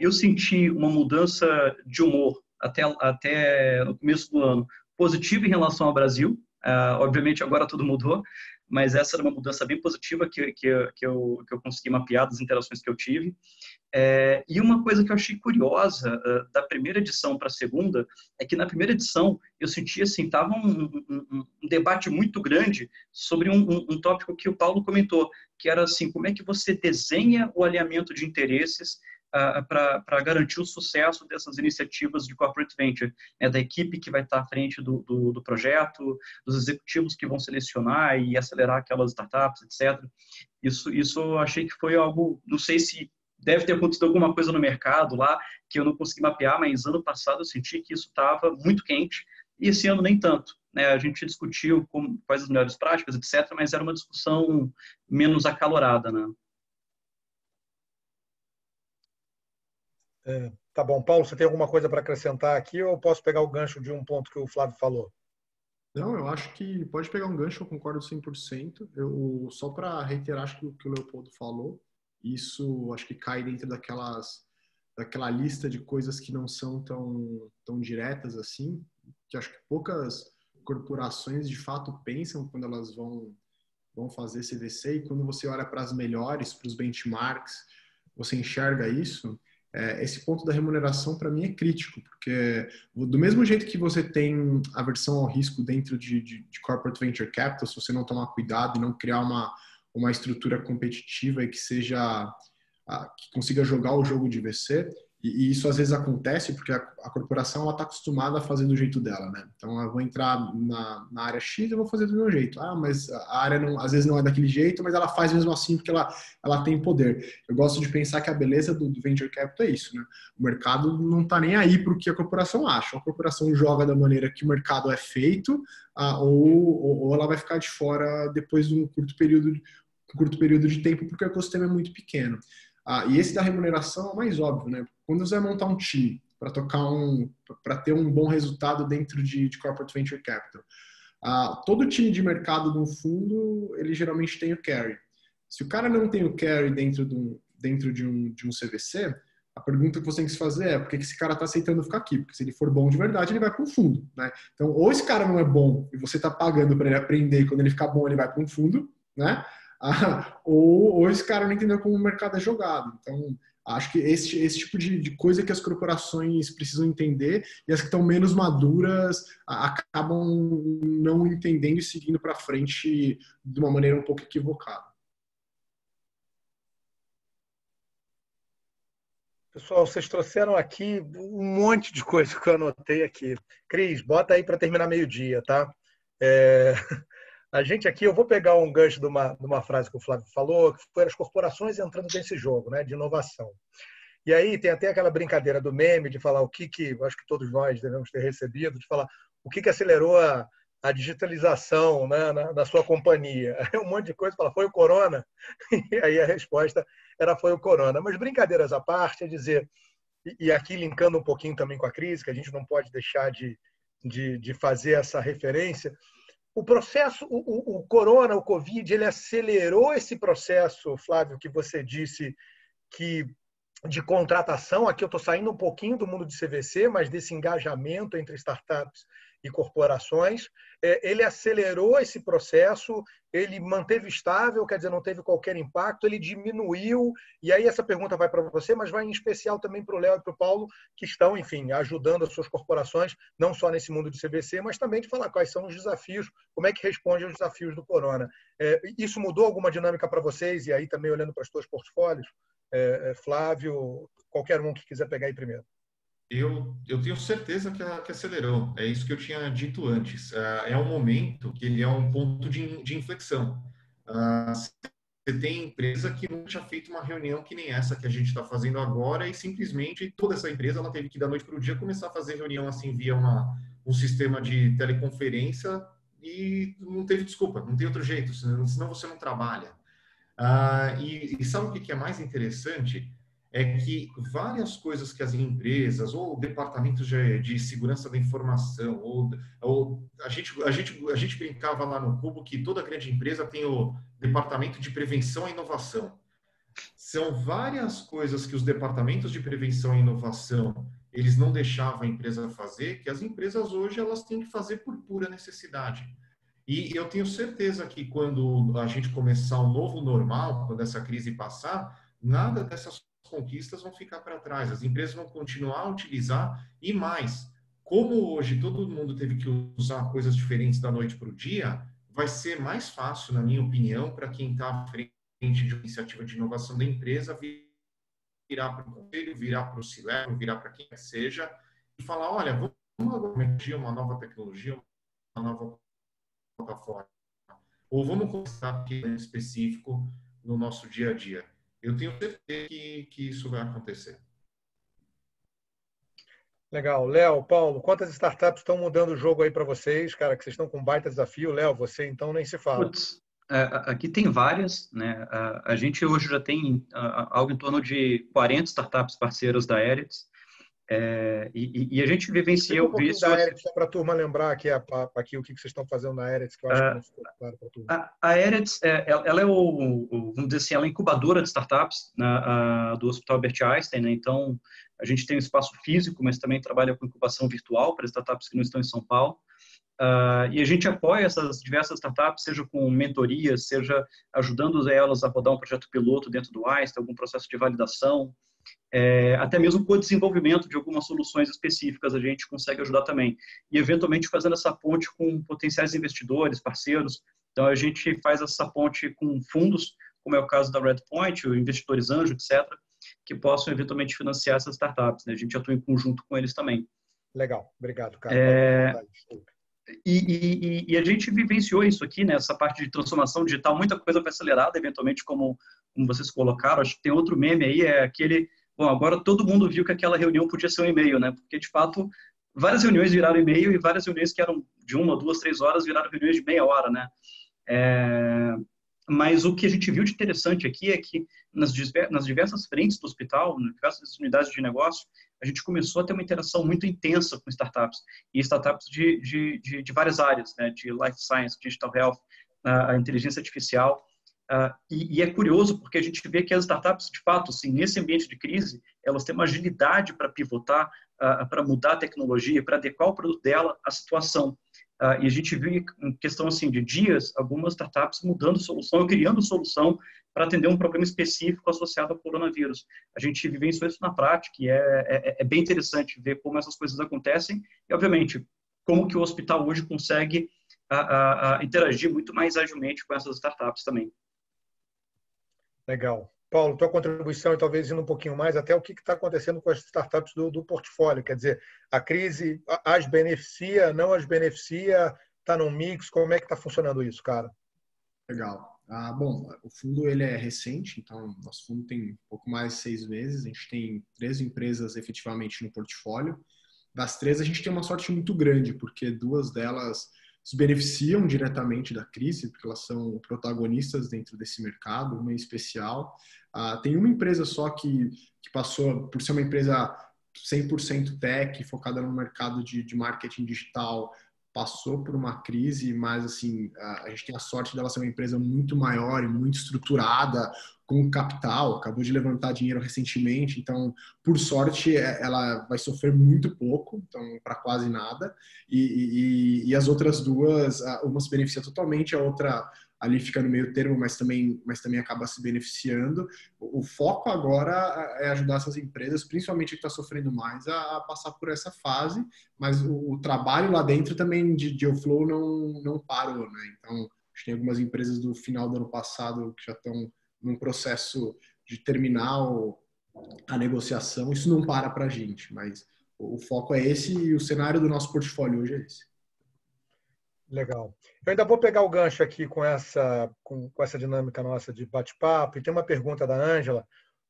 Eu senti uma mudança de humor até no começo do ano, positiva em relação ao Brasil. Obviamente, agora tudo mudou, mas essa era uma mudança bem positiva que eu consegui mapear das interações que eu tive. E uma coisa que eu achei curiosa da primeira edição para a segunda é que na primeira edição eu senti assim, estava um debate muito grande sobre um tópico que o Paulo comentou, que era assim, como é que você desenha o alinhamento de interesses para garantir o sucesso dessas iniciativas de Corporate Venture, né, da equipe que vai estar à frente do projeto, dos executivos que vão selecionar e acelerar aquelas startups, etc. Isso eu achei que foi algo, não sei se deve ter acontecido alguma coisa no mercado lá que eu não consegui mapear, mas ano passado eu senti que isso estava muito quente e esse ano nem tanto. Né? A gente discutiu quais as melhores práticas, etc., mas era uma discussão menos acalorada, né? Tá bom. Paulo, você tem alguma coisa para acrescentar aqui ou eu posso pegar o gancho de um ponto que o Flávio falou? Não, eu acho que pode pegar um gancho, eu concordo 100%. Só para reiterar acho que o que o Leopoldo falou, isso acho que cai dentro daquela lista de coisas que não são tão diretas assim, que acho que poucas corporações de fato pensam quando elas vão fazer CVC, e quando você olha para as melhores, para os benchmarks, você enxerga isso. Esse ponto da remuneração para mim é crítico, porque do mesmo jeito que você tem aversão ao risco dentro de corporate venture capital, se você não tomar cuidado e não criar uma estrutura competitiva e que que consiga jogar o jogo de VC, e isso às vezes acontece porque a corporação está acostumada a fazer do jeito dela, né? Então eu vou entrar na área X e vou fazer do meu jeito. Mas a área às vezes não é daquele jeito, mas ela faz mesmo assim porque ela tem poder. Eu gosto de pensar que a beleza do venture capital é isso, né? O mercado não está nem aí para o que a corporação acha. A corporação joga da maneira que o mercado é feito, ou ela vai ficar de fora depois de um curto período de tempo porque o ecossistema é muito pequeno. E esse da remuneração é o mais óbvio, né? Quando você vai montar um time para ter um bom resultado dentro de Corporate Venture Capital, todo time de mercado no fundo, ele geralmente tem o carry. Se o cara não tem o carry dentro de um CVC, a pergunta que você tem que se fazer é por que esse cara está aceitando ficar aqui? Porque se ele for bom de verdade, ele vai para um fundo, né? Então, ou esse cara não é bom e você está pagando para ele aprender, e quando ele ficar bom, ele vai para um fundo, né? Ou esse cara não entendeu como o mercado é jogado. Então, acho que esse tipo de coisa que as corporações precisam entender, e as que estão menos maduras acabam não entendendo e seguindo para frente de uma maneira um pouco equivocada. Pessoal, vocês trouxeram aqui um monte de coisa que eu anotei aqui. Cris, bota aí para terminar meio-dia, tá? A gente aqui, eu vou pegar um gancho de uma frase que o Flávio falou, que foi as corporações entrando nesse jogo, né, de inovação. E aí tem até aquela brincadeira do meme de falar o que acho que todos nós devemos ter recebido, de falar o que acelerou a digitalização, né, na sua companhia. Um monte de coisa, fala, foi o Corona? E aí a resposta foi o Corona. Mas brincadeiras à parte, é dizer, e aqui linkando um pouquinho também com a crise, que a gente não pode deixar de fazer essa referência, o processo, o Corona, o Covid, ele acelerou esse processo, Flávio, que você disse que de contratação. Aqui eu estou saindo um pouquinho do mundo de CVC, mas desse engajamento entre startups e corporações. Ele acelerou esse processo, ele manteve estável, quer dizer, não teve qualquer impacto, ele diminuiu. E aí essa pergunta vai para você, mas vai em especial também para o Léo e para o Paulo, que estão, enfim, ajudando as suas corporações, não só nesse mundo de CVC, mas também de falar quais são os desafios, como é que responde aos desafios do Corona. Isso mudou alguma dinâmica para vocês? E aí também olhando para os seus portfólios, Flávio, qualquer um que quiser pegar aí primeiro. Eu tenho certeza que acelerou. É isso que eu tinha dito antes. É um momento que ele é um ponto de inflexão. Você tem empresa que nunca tinha feito uma reunião que nem essa que a gente está fazendo agora e simplesmente toda essa empresa ela teve que da noite para o dia começar a fazer reunião assim via um sistema de teleconferência e não teve desculpa, não tem outro jeito, senão você não trabalha. E sabe o que é mais interessante? É que várias coisas que as empresas, ou departamentos de segurança da informação, ou a gente brincava lá no Cubo que toda grande empresa tem o departamento de prevenção e inovação. São várias coisas que os departamentos de prevenção e inovação eles não deixavam a empresa fazer, que as empresas hoje elas têm que fazer por pura necessidade. E eu tenho certeza que quando a gente começar um novo normal, quando essa crise passar, nada dessas conquistas vão ficar para trás. As empresas vão continuar a utilizar e mais. Como hoje todo mundo teve que usar coisas diferentes da noite para o dia, vai ser mais fácil, na minha opinião, para quem está à frente de uma iniciativa de inovação da empresa virar para o conselho, virar para o C-Level, virar para quem seja e falar, olha, vamos agir uma nova tecnologia, uma nova plataforma. Ou vamos começar aqui em específico no nosso dia a dia. Eu tenho certeza que isso vai acontecer. Legal. Léo, Paulo, quantas startups estão mudando o jogo aí para vocês, cara, que vocês estão com um baita desafio? Léo, você então nem se fala. Putz, aqui tem várias, né? A gente hoje já tem algo em torno de 40 startups parceiras da Aerith. E a gente vivencia um pouquinho da Aerith, só para a turma lembrar aqui o que vocês estão fazendo na Aerith, que eu acho que não ficou claro para a turma. A Aerith, ela é vamos dizer assim, ela é incubadora de startups do Hospital Albert Einstein, né? Então, a gente tem um espaço físico, mas também trabalha com incubação virtual para startups que não estão em São Paulo. E a gente apoia essas diversas startups, seja com mentorias, seja ajudando elas a rodar um projeto piloto dentro do Einstein, algum processo de validação, até mesmo com o desenvolvimento de algumas soluções específicas a gente consegue ajudar também. E, eventualmente, fazendo essa ponte com potenciais investidores, parceiros. Então, a gente faz essa ponte com fundos, como é o caso da Redpoint, investidores anjo, etc., que possam, eventualmente, financiar essas startups, né? A gente atua em conjunto com eles também. Legal, obrigado, cara. E a gente vivenciou isso aqui, né? Essa parte de transformação digital, muita coisa foi acelerada, eventualmente, como vocês colocaram. Acho que tem outro meme aí, é aquele... Bom, agora todo mundo viu que aquela reunião podia ser um e-mail, né? Porque, de fato, várias reuniões viraram e-mail e várias reuniões que eram de 1, 2, 3 horas viraram reuniões de meia hora, né? Mas o que a gente viu de interessante aqui é que nas diversas frentes do hospital, nas diversas unidades de negócio, a gente começou a ter uma interação muito intensa com startups, e startups de várias áreas, né? De life science, digital health, a inteligência artificial. E é curioso porque a gente vê que as startups, de fato, assim, nesse ambiente de crise, elas têm uma agilidade para pivotar, para mudar a tecnologia, para adequar o produto dela à situação. E a gente viu, em questão assim, de dias, algumas startups mudando solução, criando solução para atender um problema específico associado ao coronavírus. A gente vivenciou isso na prática e é bem interessante ver como essas coisas acontecem e, obviamente, como que o hospital hoje consegue interagir muito mais agilmente com essas startups também. Legal. Paulo, tua contribuição e talvez indo um pouquinho mais até o que está acontecendo com as startups do portfólio. Quer dizer, a crise as beneficia, não as beneficia, está num mix, como é que está funcionando isso, cara? Legal. Bom, o fundo ele é recente, então nosso fundo tem um pouco mais de 6 meses, a gente tem 3 empresas efetivamente no portfólio. Das 3, a gente tem uma sorte muito grande, porque 2 delas se beneficiam diretamente da crise, porque elas são protagonistas dentro desse mercado, uma em especial. Tem uma empresa só que passou por ser uma empresa 100% tech, focada no mercado de marketing digital, passou por uma crise, mas assim, a gente tem a sorte dela ser uma empresa muito maior e muito estruturada, com capital, acabou de levantar dinheiro recentemente, então, por sorte, ela vai sofrer muito pouco, então, para quase nada, e as outras 2, uma se beneficia totalmente, a outra ali fica no meio termo, mas também acaba se beneficiando. O foco agora é ajudar essas empresas, principalmente que está sofrendo mais, a passar por essa fase, mas o trabalho lá dentro também de deal flow não parou, né? Então, a gente tem algumas empresas do final do ano passado que já estão num processo de terminar a negociação, isso não para a gente, mas O foco é esse e o cenário do nosso portfólio hoje é esse. Legal. Eu ainda vou pegar o gancho aqui com essa dinâmica nossa de bate-papo, e tem uma pergunta da Ângela.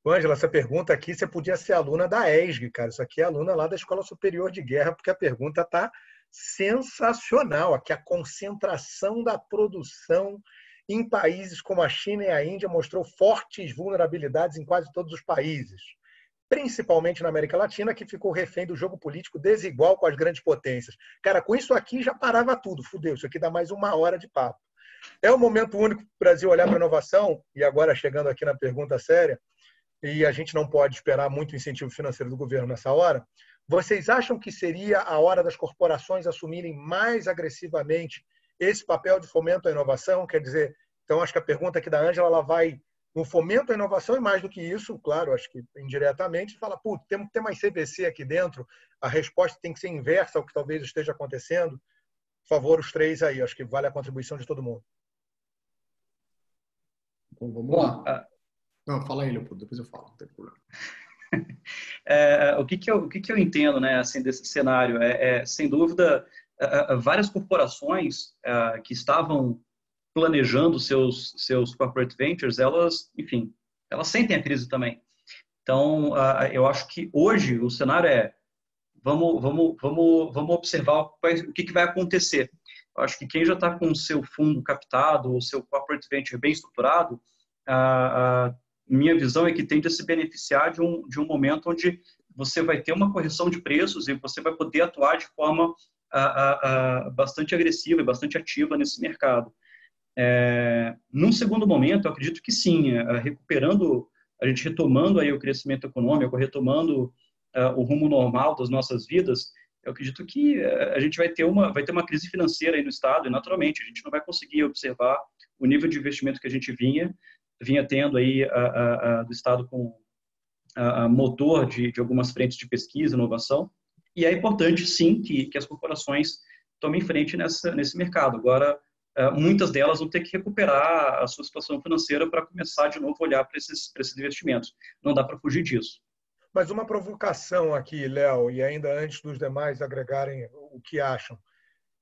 Ângela, essa pergunta aqui, você podia ser aluna da ESG, cara. Isso aqui é aluna lá da Escola Superior de Guerra, porque a pergunta está sensacional. Aqui a concentração da produção em países como a China e a Índia mostrou fortes vulnerabilidades em quase todos os países, principalmente na América Latina, que ficou refém do jogo político desigual com as grandes potências. Cara, com isso aqui já parava tudo. Fudeu, isso aqui dá mais 1 hora de papo. É o momento único para o Brasil olhar para a inovação, e agora chegando aqui na pergunta séria, e a gente não pode esperar muito incentivo financeiro do governo nessa hora. Vocês acham que seria a hora das corporações assumirem mais agressivamente esse papel de fomento à inovação? Quer dizer, então acho que a pergunta aqui da Ângela, ela vai no fomento à inovação, e mais do que isso, claro, acho que indiretamente, fala, putz, temos que ter mais CVC aqui dentro, a resposta tem que ser inversa ao que talvez esteja acontecendo. Por favor, os 3 aí, acho que vale a contribuição de todo mundo. Bom, vamos lá. Não, fala aí, Leopoldo, depois eu falo, não tem problema. O que eu entendo, né, assim, desse cenário sem dúvida, várias corporações que estavam planejando seus corporate ventures, elas sentem a crise também. Então, eu acho que hoje o cenário vamos observar o que vai acontecer. Eu acho que quem já está com o seu fundo captado, o seu corporate venture bem estruturado, minha visão é que tende a se beneficiar de um momento onde você vai ter uma correção de preços e você vai poder atuar de forma bastante agressiva e bastante ativa nesse mercado. Num segundo momento, eu acredito que sim, a gente retomando aí o crescimento econômico, retomando o rumo normal das nossas vidas, eu acredito que a gente vai ter uma crise financeira aí no Estado, e naturalmente a gente não vai conseguir observar o nível de investimento que a gente vinha tendo aí do Estado com motor de algumas frentes de pesquisa e inovação, e é importante sim que as corporações tomem frente nesse mercado. Agora, muitas delas vão ter que recuperar a sua situação financeira para começar de novo a olhar para esses investimentos. Não dá para fugir disso. Mas uma provocação aqui, Léo, e ainda antes dos demais agregarem o que acham.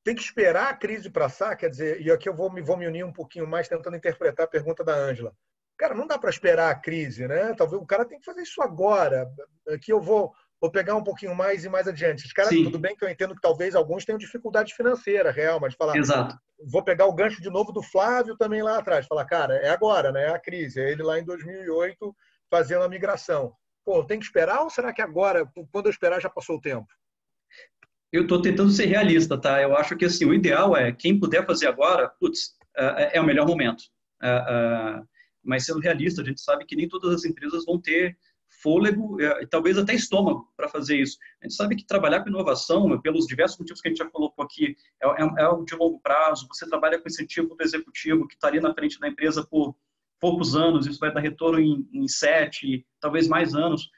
Tem que esperar a crise passar, quer dizer, e aqui eu vou me unir um pouquinho mais tentando interpretar a pergunta da Ângela. Cara, não dá para esperar a crise, né? Talvez o cara tem que fazer isso agora. Aqui eu vou pegar um pouquinho mais e mais adiante. Os caras, tudo bem que eu entendo que talvez alguns tenham dificuldade financeira real, mas falar, exato. Vou pegar o gancho de novo do Flávio também lá atrás, falar, cara, é agora, né? É a crise, é ele lá em 2008 fazendo a migração. Pô, tem que esperar ou será que agora, quando eu esperar, já passou o tempo? Eu estou tentando ser realista, tá? Eu acho que assim, o ideal é, quem puder fazer agora, é o melhor momento. Mas sendo realista, a gente sabe que nem todas as empresas vão ter fôlego e talvez até estômago para fazer isso. A gente sabe que trabalhar com inovação, pelos diversos motivos que a gente já colocou aqui, é algo de longo prazo. Você trabalha com incentivo do executivo que está ali na frente da empresa por poucos anos, isso vai dar retorno em 7, talvez mais anos.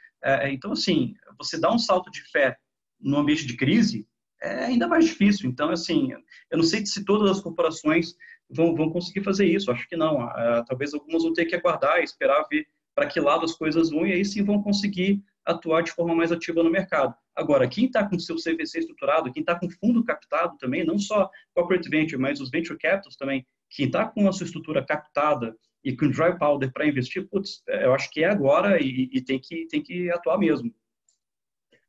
Então, assim, você dá um salto de fé no ambiente de crise é ainda mais difícil. Então, assim, eu não sei se todas as corporações vão conseguir fazer isso. Acho que não. Talvez algumas vão ter que aguardar, esperar ver para que lado as coisas vão, e aí sim vão conseguir atuar de forma mais ativa no mercado. Agora, quem está com seu CVC estruturado, quem está com fundo captado também, não só corporate venture, mas os venture capitals também, quem está com a sua estrutura captada e com dry powder para investir, eu acho que é agora e tem que atuar mesmo.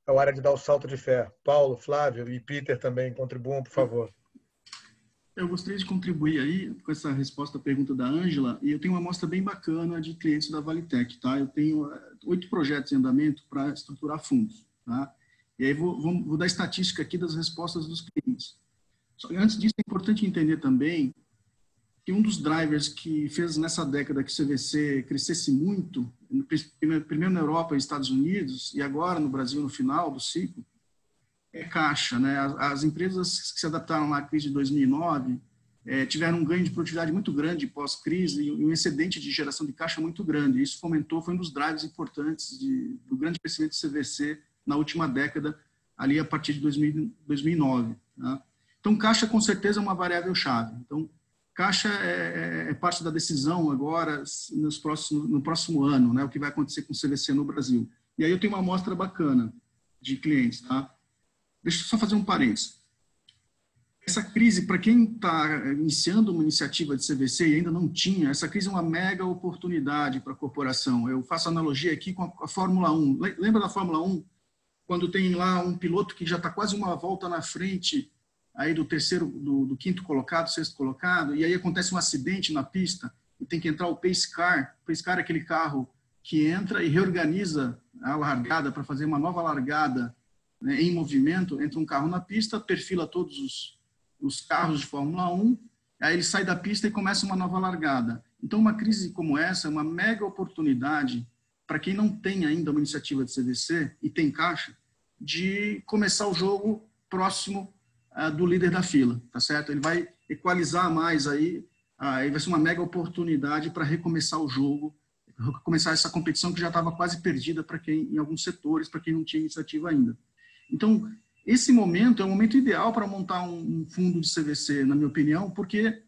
É hora de dar o salto de fé. Paulo, Flávio e Peter também contribuam, por favor. Eu gostaria de contribuir aí com essa resposta à pergunta da Ângela, e eu tenho uma amostra bem bacana de clientes da Valitec, tá? Eu tenho 8 projetos em andamento para estruturar fundos, tá? E aí vou dar estatística aqui das respostas dos clientes. Só que antes disso, é importante entender também que um dos drivers que fez nessa década que o CVC crescesse muito, primeiro na Europa e Estados Unidos, e agora no Brasil no final do ciclo, é caixa, né? As empresas que se adaptaram lá à crise de 2009 tiveram um ganho de produtividade muito grande pós-crise e um excedente de geração de caixa muito grande. Isso foi um dos drivers importantes do grande crescimento do CVC na última década, ali a partir de 2009. Tá? Então, caixa com certeza é uma variável chave. Então, caixa é parte da decisão agora no próximo ano, né? O que vai acontecer com o CVC no Brasil. E aí eu tenho uma amostra bacana. de clientes, tá? Deixa eu só fazer um parênteses. Essa crise, para quem está iniciando uma iniciativa de CVC e ainda não tinha, essa crise é uma mega oportunidade para a corporação. Eu faço analogia aqui com a Fórmula 1. Lembra da Fórmula 1? Quando tem lá um piloto que já está quase uma volta na frente aí do quinto colocado, sexto colocado, e aí acontece um acidente na pista e tem que entrar o pace car. O pace car é aquele carro que entra e reorganiza a largada para fazer uma nova largada, né, em movimento. Entra um carro na pista, perfila todos os carros de Fórmula 1, aí ele sai da pista e começa uma nova largada. Então, uma crise como essa é uma mega oportunidade para quem não tem ainda uma iniciativa de CVC e tem caixa, de começar o jogo próximo do líder da fila, tá certo? Ele vai equalizar mais aí vai ser uma mega oportunidade para recomeçar o jogo, recomeçar essa competição que já estava quase perdida para quem, em alguns setores, para quem não tinha iniciativa ainda. Então, esse momento é o momento ideal para montar um fundo de CVC, na minha opinião, porque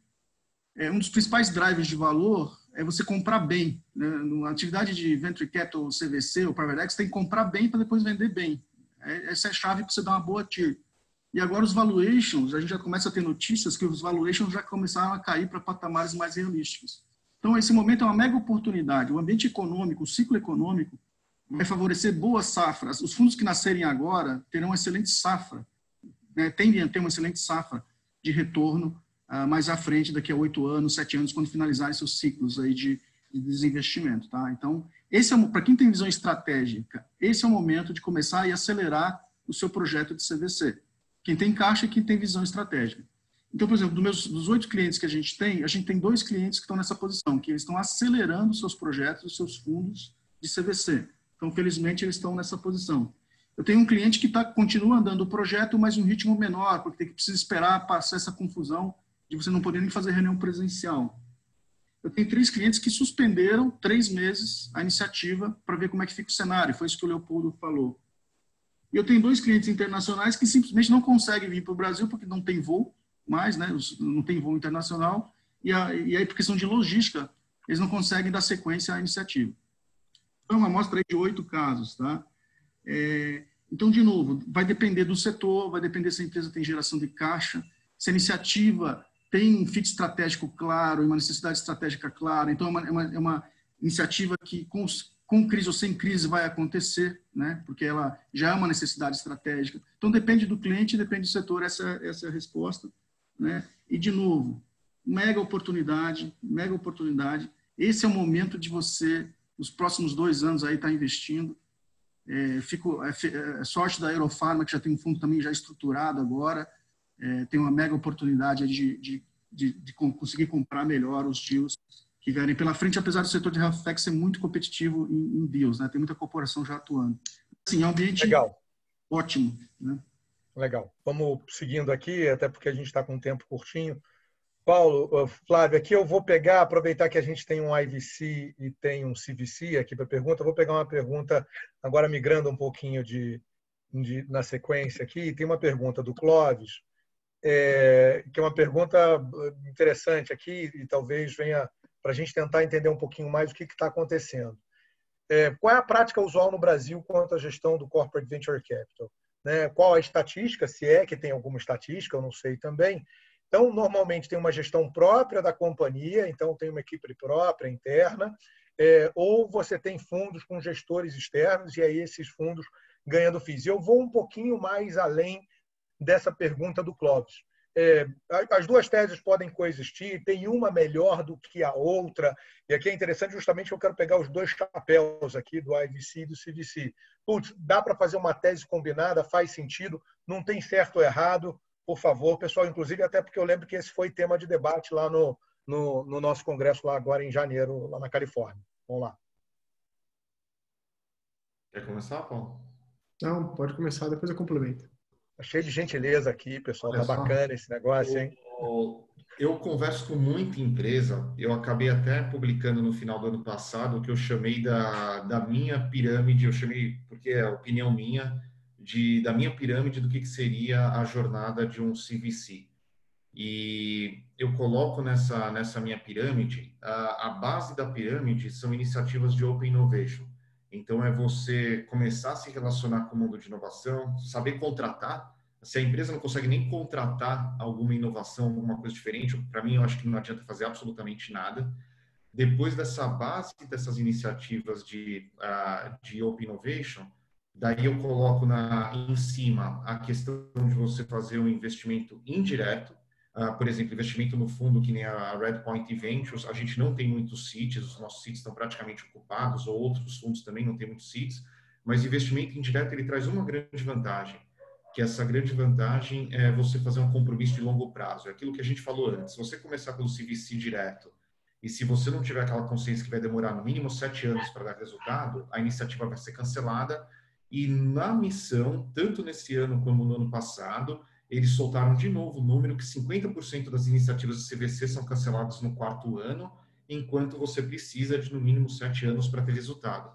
um dos principais drivers de valor é você comprar bem, né? Na atividade de Venture Capital, CVC ou Private Equity, você tem que comprar bem para depois vender bem. Essa é a chave para você dar uma boa TIR. E agora os valuations, a gente já começa a ter notícias que os valuations já começaram a cair para patamares mais realísticos. Então, esse momento é uma mega oportunidade. O ambiente econômico, o ciclo econômico, vai favorecer boas safras. Os fundos que nascerem agora terão uma excelente safra, né? Tendem a ter uma excelente safra de retorno mais à frente, daqui a 8 anos, 7 anos, quando finalizarem seus ciclos aí de desinvestimento. Tá? Então, para quem tem visão estratégica, esse é o momento de começar e acelerar o seu projeto de CVC. Quem tem caixa e quem tem visão estratégica. Então, por exemplo, dos 8 clientes que a gente tem 2 clientes que estão nessa posição, que eles estão acelerando os seus projetos, os seus fundos de CVC. Então, felizmente, eles estão nessa posição. Eu tenho um cliente que continua andando o projeto, mas em um ritmo menor, porque precisa esperar passar essa confusão de você não poder nem fazer reunião presencial. Eu tenho 3 clientes que suspenderam 3 meses a iniciativa para ver como é que fica o cenário. Foi isso que o Leopoldo falou. E eu tenho 2 clientes internacionais que simplesmente não conseguem vir para o Brasil porque não tem voo mais, né? Não tem voo internacional. E aí, por questão de logística, eles não conseguem dar sequência à iniciativa. Então, uma amostra aí de 8 casos. Tá? Então, de novo, vai depender do setor, vai depender se a empresa tem geração de caixa, se a iniciativa tem um fit estratégico claro e uma necessidade estratégica clara. Então, é uma iniciativa que, com crise ou sem crise, vai acontecer, né? Porque ela já é uma necessidade estratégica. Então, depende do cliente, depende do setor, essa é a resposta. Né? E, de novo, mega oportunidade. Esse é o momento de você, nos próximos 2 anos, aí estar investindo. Sorte da Aerofarma, que já tem um fundo também já estruturado agora, tem uma mega oportunidade de conseguir comprar melhor os deals que vierem pela frente, apesar do setor de health ser muito competitivo em deals, né? Tem muita corporação já atuando. Assim, é um ambiente legal, ótimo. Né? Legal. Vamos seguindo aqui, até porque a gente está com um tempo curtinho. Paulo, Flávio, aqui eu vou aproveitar que a gente tem um IVC e tem um CVC aqui para pergunta, eu vou pegar uma pergunta, agora migrando um pouquinho na sequência aqui, tem uma pergunta do Clóvis, que é uma pergunta interessante aqui e talvez venha para a gente tentar entender um pouquinho mais o que está acontecendo. Qual é a prática usual no Brasil quanto à gestão do Corporate Venture Capital? Né? Qual a estatística, se é que tem alguma estatística, eu não sei também. Então, normalmente tem uma gestão própria da companhia, então tem uma equipe própria, interna, ou você tem fundos com gestores externos e aí esses fundos ganhando FIIs. Eu vou um pouquinho mais além dessa pergunta do Clóvis. As 2 teses podem coexistir, tem uma melhor do que a outra, e aqui é interessante justamente que eu quero pegar os 2 chapéus aqui, do IVC e do CVC. Putz, dá para fazer uma tese combinada, faz sentido, não tem certo ou errado, por favor, pessoal, inclusive até porque eu lembro que esse foi tema de debate lá no nosso congresso lá agora em janeiro, lá na Califórnia. Vamos lá. Quer começar, Paulo? Não, pode começar, depois eu complemento. Tá cheio de gentileza aqui, pessoal. Tá bacana esse negócio, hein? Eu converso com muita empresa. Eu acabei até publicando no final do ano passado o que eu chamei da minha pirâmide. Eu chamei, porque é a opinião minha, da minha pirâmide do que seria a jornada de um CVC. E eu coloco nessa minha pirâmide, a base da pirâmide são iniciativas de Open Innovation. Então, é você começar a se relacionar com o mundo de inovação, saber contratar. Se a empresa não consegue nem contratar alguma inovação, alguma coisa diferente, para mim, eu acho que não adianta fazer absolutamente nada. Depois dessa base dessas iniciativas de Open Innovation, daí eu coloco em cima a questão de você fazer um investimento indireto, por exemplo, investimento no fundo, que nem a Redpoint Ventures. A gente não tem muitos seeds, os nossos seeds estão praticamente ocupados, ou outros fundos também não têm muitos seeds, mas investimento indireto ele traz uma grande vantagem, que essa grande vantagem é você fazer um compromisso de longo prazo. É aquilo que a gente falou antes. Se você começar pelo CVC direto, e se você não tiver aquela consciência que vai demorar no mínimo 7 anos para dar resultado, a iniciativa vai ser cancelada. E na missão, tanto nesse ano como no ano passado, eles soltaram de novo o número que 50% das iniciativas de CVC são canceladas no 4º ano, enquanto você precisa de no mínimo 7 anos para ter resultado.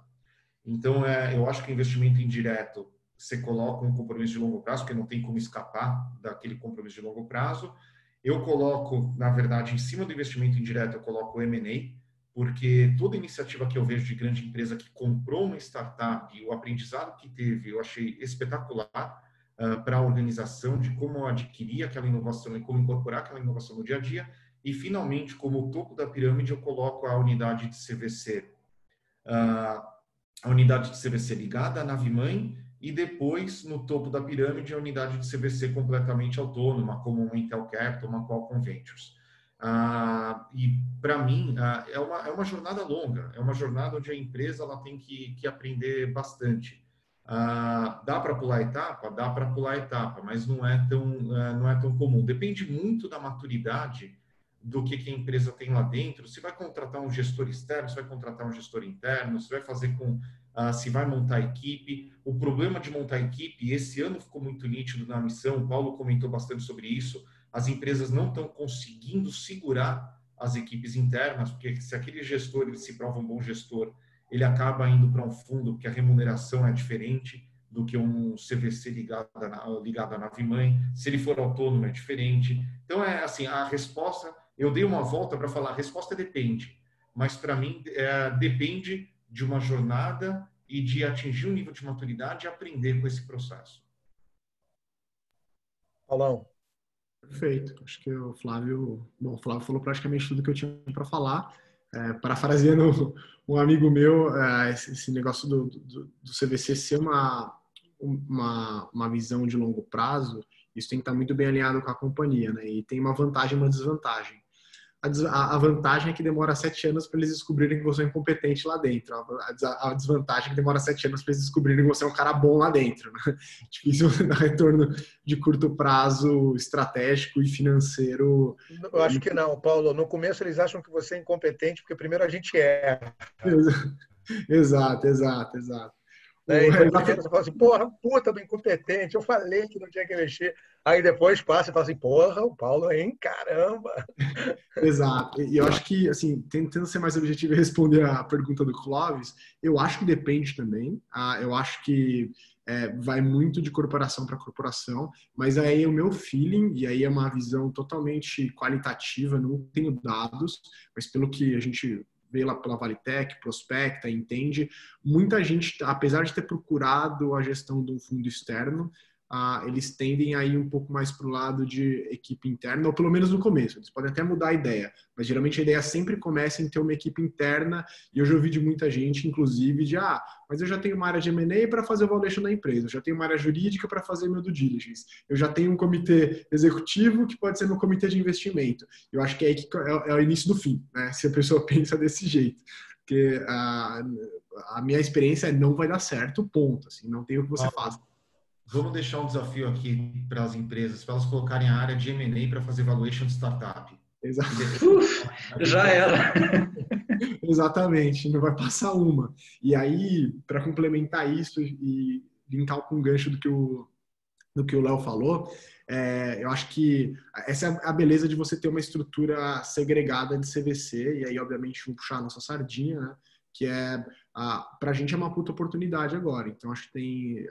Então, eu acho que o investimento indireto, você coloca um compromisso de longo prazo, porque não tem como escapar daquele compromisso de longo prazo. Eu coloco, na verdade, em cima do investimento indireto, eu coloco o M&A, porque toda iniciativa que eu vejo de grande empresa que comprou uma startup e o aprendizado que teve, eu achei espetacular para a organização, de como adquirir aquela inovação e como incorporar aquela inovação no dia a dia. E, finalmente, como topo da pirâmide, eu coloco a unidade de CVC. A unidade de CVC ligada à nave-mãe, e depois, no topo da pirâmide, a unidade de CVC completamente autônoma, como uma Intel Capital, uma Qualcomm Ventures. E, para mim, é uma jornada longa, é uma jornada onde a empresa ela tem que aprender bastante. Dá para pular etapa? Dá para pular etapa, mas não é tão comum. Depende muito da maturidade do que a empresa tem lá dentro. Se vai contratar um gestor externo, se vai contratar um gestor interno, se vai fazer se vai montar equipe. O problema de montar equipe, esse ano ficou muito nítido na missão, o Paulo comentou bastante sobre isso, as empresas não estão conseguindo segurar as equipes internas, porque se aquele gestor ele se prova um bom gestor, ele acaba indo para um fundo, porque a remuneração é diferente do que um CVC ligado à nave-mãe. Se ele for autônomo, é diferente. Então, assim, a resposta, eu dei uma volta para falar, a resposta depende, mas para mim depende de uma jornada e de atingir um nível de maturidade e aprender com esse processo. Paulão. Perfeito. Acho que o Flávio falou praticamente tudo que eu tinha para falar. Parafraseando um amigo meu, esse negócio do CVC ser uma visão de longo prazo, isso tem que estar muito bem alinhado com a companhia, né? E tem uma vantagem e uma desvantagem. A vantagem é que demora 7 anos para eles descobrirem que você é incompetente lá dentro. A desvantagem é que demora 7 anos para eles descobrirem que você é um cara bom lá dentro, né? Difícil dar retorno de curto prazo estratégico e financeiro. Eu acho que não, Paulo. No começo eles acham que você é incompetente, porque primeiro a gente erra. Exato. Então, primeiro você fala assim, porra, puta do incompetente, eu falei que não tinha que mexer. Aí depois passa e fala assim, porra, o Paulo, hein, caramba. Exato. E eu acho que, assim, tentando ser mais objetivo e responder a pergunta do Clóvis, eu acho que depende também. Eu acho que vai muito de corporação para corporação, mas aí o meu feeling, e aí é uma visão totalmente qualitativa, não tenho dados, mas pelo que a gente vê lá pela Valitec, prospecta, entende, muita gente, apesar de ter procurado a gestão de um fundo externo, eles tendem a ir um pouco mais para o lado de equipe interna, ou pelo menos no começo. Eles podem até mudar a ideia, mas geralmente a ideia sempre começa em ter uma equipe interna, e eu já ouvi de muita gente, inclusive, mas eu já tenho uma área de M&A para fazer o valuation da empresa, eu já tenho uma área jurídica para fazer meu due diligence, eu já tenho um comitê executivo que pode ser meu comitê de investimento. Eu acho que é aí que é o início do fim, né? Se a pessoa pensa desse jeito. Porque a minha experiência não vai dar certo, ponto. Assim, não tem o que você faça. Vamos deixar um desafio aqui para as empresas, para elas colocarem a área de M&A para fazer valuation de startup. Exato. Já era. Exatamente, não vai passar uma. E aí, para complementar isso e linkar com o gancho do que o Léo falou, eu acho que essa é a beleza de você ter uma estrutura segregada de CVC, e aí, obviamente, vamos puxar a nossa sardinha, né? Que para a gente é uma puta oportunidade agora. Então, acho que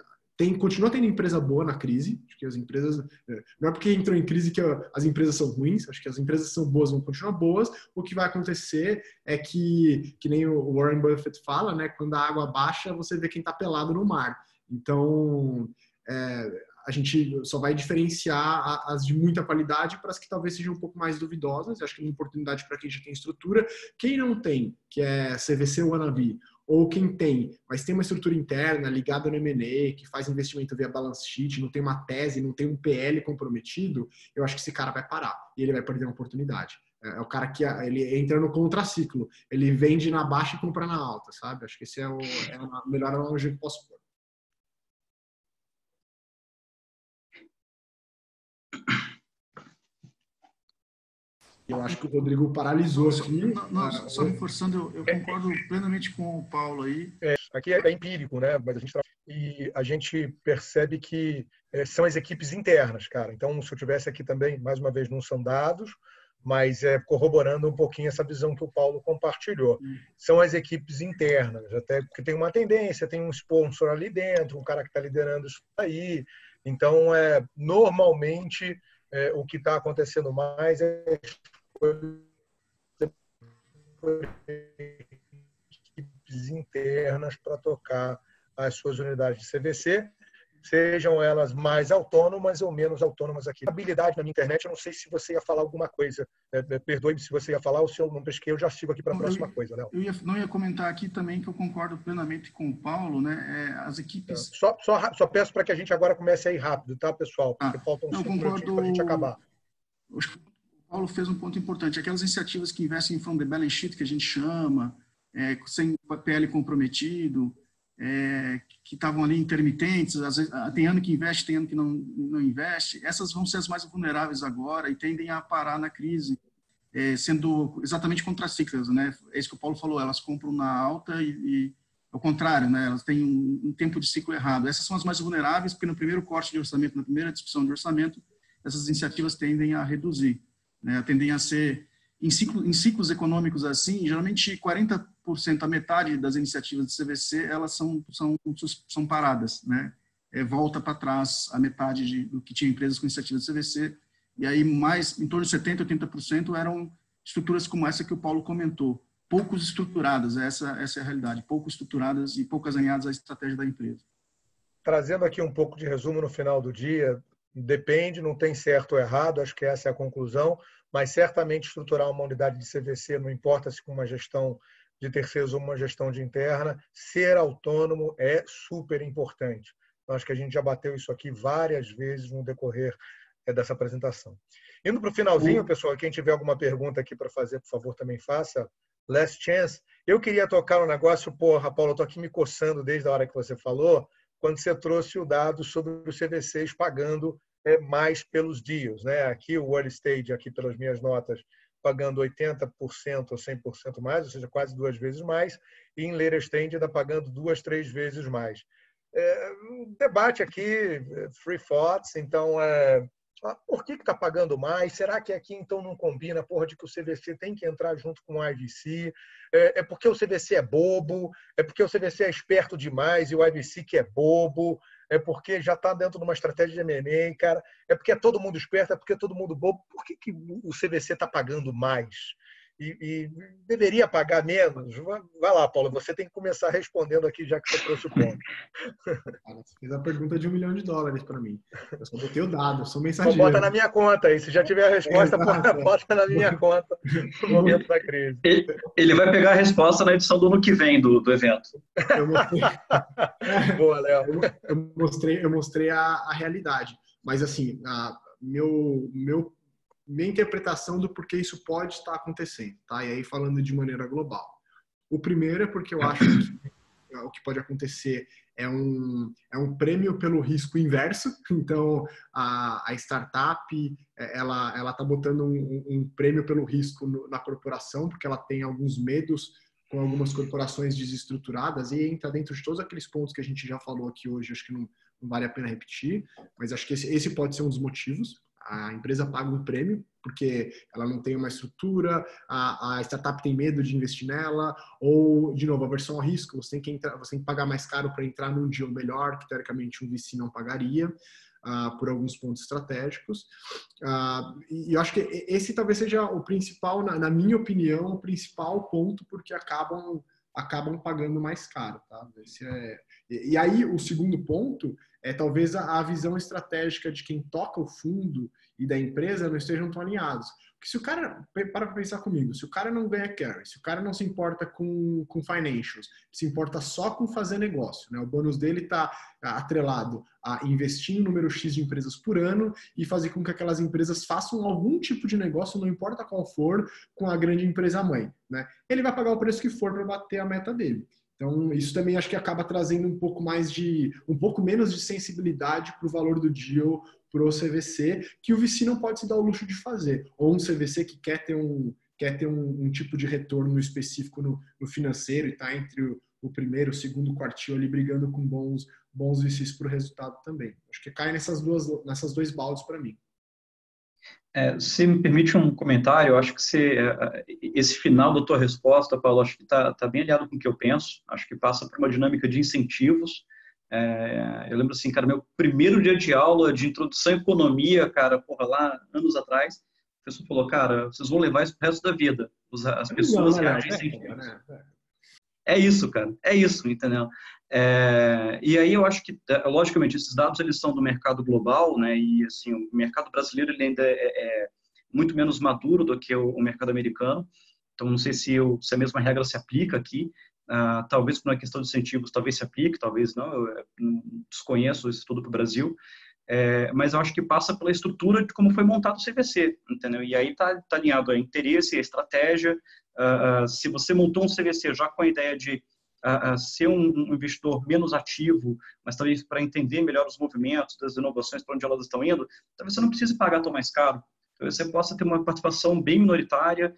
continua tendo empresa boa na crise. Acho que as empresas... Não é porque entrou em crise que as empresas são ruins. Acho que as empresas que são boas vão continuar boas. O que vai acontecer é que nem o Warren Buffett fala, né? Quando a água baixa, você vê quem está pelado no mar. Então, a gente só vai diferenciar as de muita qualidade para as que talvez sejam um pouco mais duvidosas. Acho que é uma oportunidade para quem já tem estrutura. Quem não tem, que é CVC wannabe, ou quem tem, mas tem uma estrutura interna ligada no M&A, que faz investimento via balance sheet, não tem uma tese, não tem um PL comprometido, eu acho que esse cara vai parar e ele vai perder uma oportunidade. É o cara que ele entra no contraciclo, ele vende na baixa e compra na alta, sabe? Acho que esse é a melhor analogia que eu posso pôr. Eu acho que o Rodrigo paralisou aqui. Só reforçando, eu concordo plenamente com o Paulo aí. Aqui é empírico, né? Mas a gente percebe que são as equipes internas, cara. Então, se eu tivesse aqui também, mais uma vez, não são dados, mas corroborando um pouquinho essa visão que o Paulo compartilhou. São as equipes internas, até porque tem uma tendência, tem um sponsor ali dentro, um cara que está liderando isso aí. Então, normalmente, o que está acontecendo mais é equipes internas para tocar as suas unidades de CVC, sejam elas mais autônomas ou menos autônomas aqui. Habilidade na minha internet, eu não sei se você ia falar alguma coisa. Perdoe-me se você ia falar, ou se eu não pesquei, eu já sigo aqui para a próxima coisa, Léo. Eu não ia comentar aqui também que eu concordo plenamente com o Paulo, né? As equipes... Só peço para que a gente agora comece a ir rápido, tá, pessoal? Porque faltam 5 minutos para a gente acabar. O Paulo fez um ponto importante. Aquelas iniciativas que investem em from the balance sheet, que a gente chama, sem PL comprometido, que estavam ali intermitentes, às vezes, tem ano que investe, tem ano que não investe, essas vão ser as mais vulneráveis agora e tendem a parar na crise, sendo exatamente contracíclicas, né? É isso que o Paulo falou, elas compram na alta e ao contrário, né? Elas têm um tempo de ciclo errado. Essas são as mais vulneráveis, porque no primeiro corte de orçamento, na primeira discussão de orçamento, essas iniciativas tendem a reduzir, né? Tendem a ser, em ciclos econômicos assim, geralmente 40%, a metade das iniciativas de CVC, elas são paradas, né? Volta para trás a metade do que tinha empresas com iniciativas de CVC, e aí mais, em torno de 70%, 80% eram estruturas como essa que o Paulo comentou, poucos estruturadas, essa é a realidade, pouco estruturadas e poucas alinhadas à estratégia da empresa. Trazendo aqui um pouco de resumo no final do dia, depende, não tem certo ou errado, acho que essa é a conclusão, mas certamente estruturar uma unidade de CVC, não importa se com uma gestão de terceiros ou uma gestão de interna, ser autônomo é super importante. Então, acho que a gente já bateu isso aqui várias vezes no decorrer dessa apresentação. Indo para o finalzinho, pessoal, quem tiver alguma pergunta aqui para fazer, por favor, também faça. Last chance. Eu queria tocar um negócio, porra, Paulo, eu estou aqui me coçando desde a hora que você falou, quando você trouxe o dado sobre os CVCs pagando mais pelos deals, né? Aqui o early stage, aqui pelas minhas notas, pagando 80% ou 100% mais, ou seja, quase 2 vezes mais, e em later stage ainda pagando 2, 3 vezes mais. Um debate aqui, free thoughts, então, por que está pagando mais? Será que aqui então não combina a porra de que o CVC tem que entrar junto com o IVC? É porque o CVC é bobo? É porque o CVC é esperto demais e o IVC que é bobo? É porque já está dentro de uma estratégia de M&A, cara? É porque é todo mundo esperto? É porque é todo mundo bobo? Por que o CVC está pagando mais? E deveria pagar menos? Vai lá, Paulo, você tem que começar respondendo aqui, já que você trouxe o ponto. Você fez a pergunta de $1 milhão para mim. Eu só botei o dado, eu sou mensageiro. Bota na minha conta aí. Se já tiver a resposta, bota na minha conta no momento da crise. Ele vai pegar a resposta na edição do ano que vem do evento. Eu mostrei... Boa, Léo. Eu mostrei a realidade. Mas, assim, minha interpretação do porquê isso pode estar acontecendo, tá? E aí falando de maneira global. O primeiro é porque eu acho que o que pode acontecer é um prêmio pelo risco inverso. Então, a startup, ela está botando um prêmio pelo risco na corporação, porque ela tem alguns medos com algumas corporações desestruturadas, e entra dentro de todos aqueles pontos que a gente já falou aqui hoje, acho que não vale a pena repetir, mas acho que esse pode ser um dos motivos. A empresa paga um prêmio porque ela não tem uma estrutura, a startup tem medo de investir nela, ou, de novo, a versão ao risco, você tem que pagar mais caro para entrar num deal melhor, que teoricamente um VC não pagaria, por alguns pontos estratégicos. E eu acho que esse talvez seja o principal, na minha opinião, o principal ponto, porque acabam pagando mais caro. Tá? E aí, o segundo ponto é talvez a visão estratégica de quem toca o fundo e da empresa não estejam tão alinhados. Porque se o cara, para pensar comigo, se o cara não ganha carry, se o cara não se importa com financials, se importa só com fazer negócio, né? O bônus dele está atrelado a investir em número X de empresas por ano e fazer com que aquelas empresas façam algum tipo de negócio, não importa qual for, com a grande empresa mãe, né? Ele vai pagar o preço que for para bater a meta dele. Então, isso também acho que acaba trazendo um pouco menos de sensibilidade para o valor do deal para o CVC, que o VC não pode se dar o luxo de fazer. Ou um CVC que quer ter um tipo de retorno específico no financeiro e está entre o primeiro e o segundo quartil ali brigando com bons VCs para o resultado também. Acho que cai nessas dois baldes para mim. Se me permite um comentário, eu acho que esse final da tua resposta, Paulo, acho que está bem alinhado com o que eu penso. Acho que passa por uma dinâmica de incentivos. Eu lembro assim, cara, meu primeiro dia de aula de introdução à economia, cara, lá anos atrás, o professor falou, cara, vocês vão levar isso pro resto da vida. As pessoas reagem sem incentivos. É isso, cara, é isso, entendeu? E aí eu acho que, logicamente, esses dados eles são do mercado global, né? E assim, o mercado brasileiro ele ainda é muito menos maduro do que o mercado americano. Então, não sei se a mesma regra se aplica aqui. Talvez por uma questão de incentivos, talvez se aplique, talvez não. Eu desconheço isso tudo para o Brasil. Mas eu acho que passa pela estrutura de como foi montado o CVC, entendeu? E aí tá alinhado a interesse, a estratégia. Se você montou um CVC já com a ideia de ser um investidor menos ativo, mas talvez para entender melhor os movimentos das inovações, para onde elas estão indo, talvez você não precise pagar tão mais caro. Talvez você possa ter uma participação bem minoritária,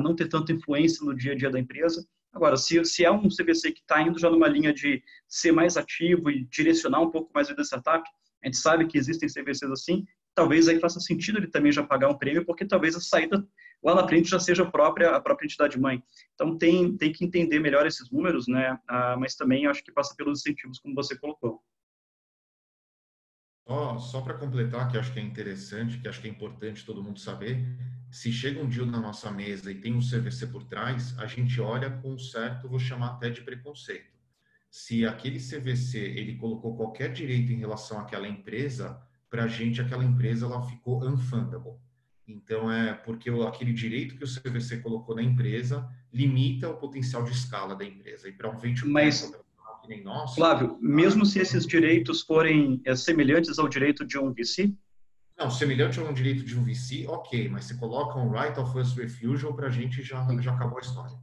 não ter tanta influência no dia a dia da empresa. Agora, se é um CVC que está indo já numa linha de ser mais ativo e direcionar um pouco mais a vida da startup, a gente sabe que existem CVCs assim, talvez aí faça sentido ele também já pagar um prêmio, porque talvez a saída lá na frente já seja a própria entidade mãe. Então, tem que entender melhor esses números, né? Mas também acho que passa pelos incentivos, como você colocou. Só para completar, que acho que é interessante, que acho que é importante todo mundo saber, se chega um deal na nossa mesa e tem um CVC por trás, a gente olha com um certo, vou chamar até de preconceito. Se aquele CVC ele colocou qualquer direito em relação àquela empresa, para a gente aquela empresa ela ficou unfundable. Então é porque aquele direito que o CVC colocou na empresa limita o potencial de escala da empresa. E para um venture capital que nem nosso, Flávio, mesmo se esses direitos forem semelhantes ao direito de um VC? Não, semelhante a um direito de um VC, ok, mas você coloca um right of first refusal, para a gente já acabou a história.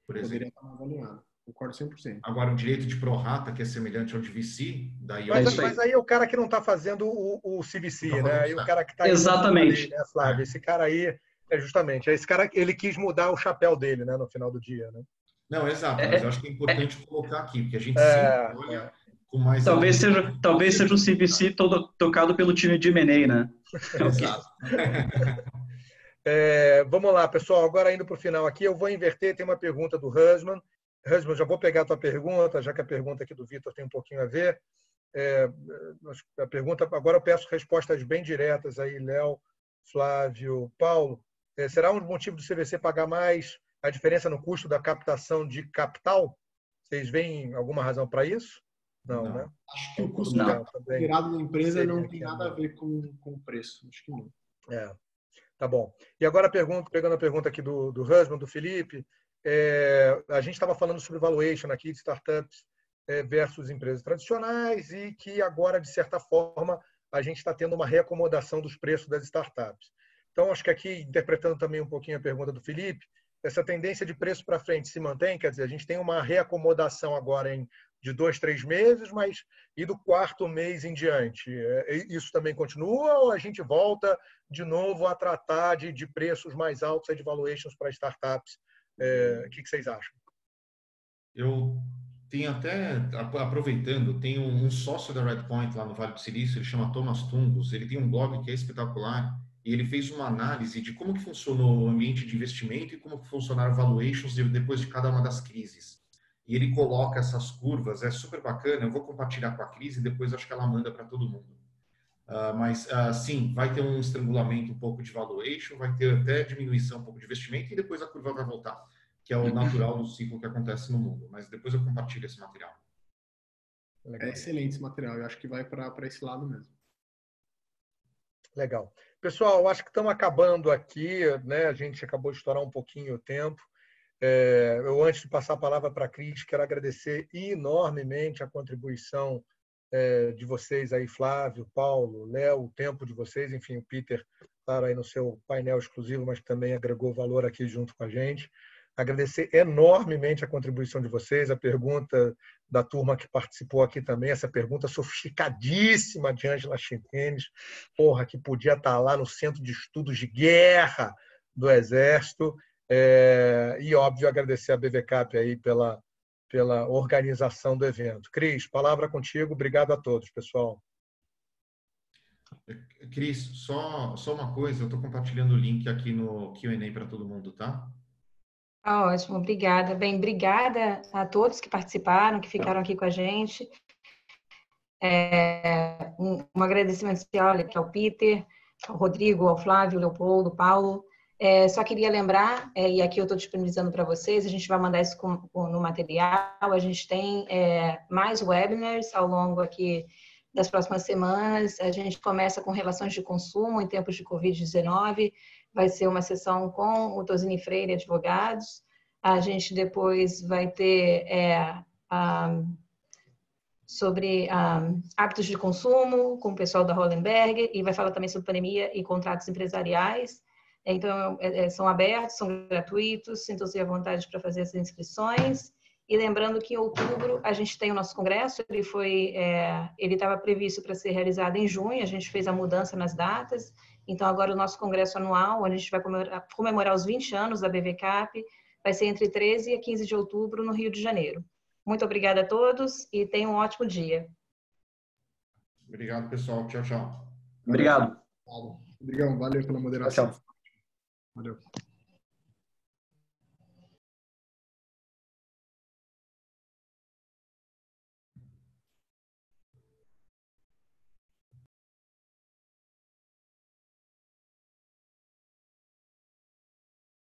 Por exemplo. Poderia estar mais alinhado. Concordo 100%. Agora, o direito de prorata, que é semelhante ao de VC, daí... Mas aí é o cara que não está fazendo o CVC, né? Aí o cara que está... Exatamente. Ali, né, Flávio? Esse cara aí, justamente, esse cara, ele quis mudar o chapéu dele, né? No final do dia, né? Não, exato, mas eu acho que é importante colocar aqui, porque a gente sempre olha com mais... Talvez seja o CVC todo tocado pelo time de M&A, né? Exato. Vamos lá, pessoal. Agora, indo para o final aqui, eu vou inverter. Tem uma pergunta do Husman. Husman, já vou pegar a tua pergunta, já que a pergunta aqui do Vitor tem um pouquinho a ver. A pergunta, agora eu peço respostas bem diretas aí, Léo, Flávio, Paulo. Será um motivo do CVC pagar mais a diferença no custo da captação de capital? Vocês veem alguma razão para isso? Não, né? Acho que o custo gerado da empresa não tem nada a ver com o preço. Acho que não. Tá bom. E agora pegando a pergunta aqui do Husman, do Felipe, a gente estava falando sobre valuation aqui de startups versus empresas tradicionais e que agora, de certa forma, a gente está tendo uma reacomodação dos preços das startups. Então, acho que aqui, interpretando também um pouquinho a pergunta do Felipe, essa tendência de preço para frente se mantém, quer dizer, a gente tem uma reacomodação agora de 2, 3 meses, mas e do quarto mês em diante? Isso também continua ou a gente volta de novo a tratar de preços mais altos, de valuations para startups? O que vocês acham? Eu tenho até, aproveitando, tem um sócio da Redpoint lá no Vale do Silício, ele chama Thomas Tungos, ele tem um blog que é espetacular, e ele fez uma análise de como que funcionou o ambiente de investimento e como que funcionaram valuations depois de cada uma das crises. E ele coloca essas curvas, é super bacana, eu vou compartilhar com a Cris e depois acho que ela manda para todo mundo. Mas, sim, vai ter um estrangulamento um pouco de valuation, vai ter até diminuição um pouco de investimento e depois a curva vai voltar, que é o natural do ciclo que acontece no mundo. Mas depois eu compartilho esse material. É excelente esse material, eu acho que vai para esse lado mesmo. Legal. Pessoal, eu acho que estamos acabando aqui, né? A gente acabou de estourar um pouquinho o tempo. Eu, antes de passar a palavra para a Cris, quero agradecer enormemente a contribuição de vocês aí, Flávio, Paulo, Léo, o tempo de vocês, enfim, o Peter, claro, aí no seu painel exclusivo, mas também agregou valor aqui junto com a gente. Agradecer enormemente a contribuição de vocês, a pergunta da turma que participou aqui também, essa pergunta sofisticadíssima de Ângela Chitenes, que podia estar lá no Centro de Estudos de Guerra do Exército. E, óbvio, agradecer a BVCap aí pela organização do evento. Cris, palavra contigo. Obrigado a todos, pessoal. Cris, só uma coisa, eu estou compartilhando o link aqui no Q&A para todo mundo, tá? Ótimo, obrigada. Bem, obrigada a todos que participaram, que ficaram aqui com a gente. Um agradecimento especial aqui ao Peter, ao Rodrigo, ao Flávio, ao Leopoldo, ao Paulo. Só queria lembrar, e aqui eu estou disponibilizando para vocês, a gente vai mandar isso no material, a gente tem mais webinars ao longo aqui das próximas semanas. A gente começa com relações de consumo em tempos de Covid-19, vai ser uma sessão com o Tosini Freire, advogados. A gente depois vai ter sobre hábitos de consumo com o pessoal da Hollenberg e vai falar também sobre pandemia e contratos empresariais. Então, são abertos, são gratuitos, sintam-se à vontade para fazer essas inscrições. E lembrando que em outubro a gente tem o nosso congresso, ele estava previsto para ser realizado em junho, a gente fez a mudança nas datas, então agora o nosso congresso anual, onde a gente vai comemorar os 20 anos da BVCap, vai ser entre 13 e 15 de outubro no Rio de Janeiro. Muito obrigada a todos e tenham um ótimo dia. Obrigado, pessoal. Tchau, tchau. Obrigado. Obrigado, valeu pela moderação. Tchau. Valeu.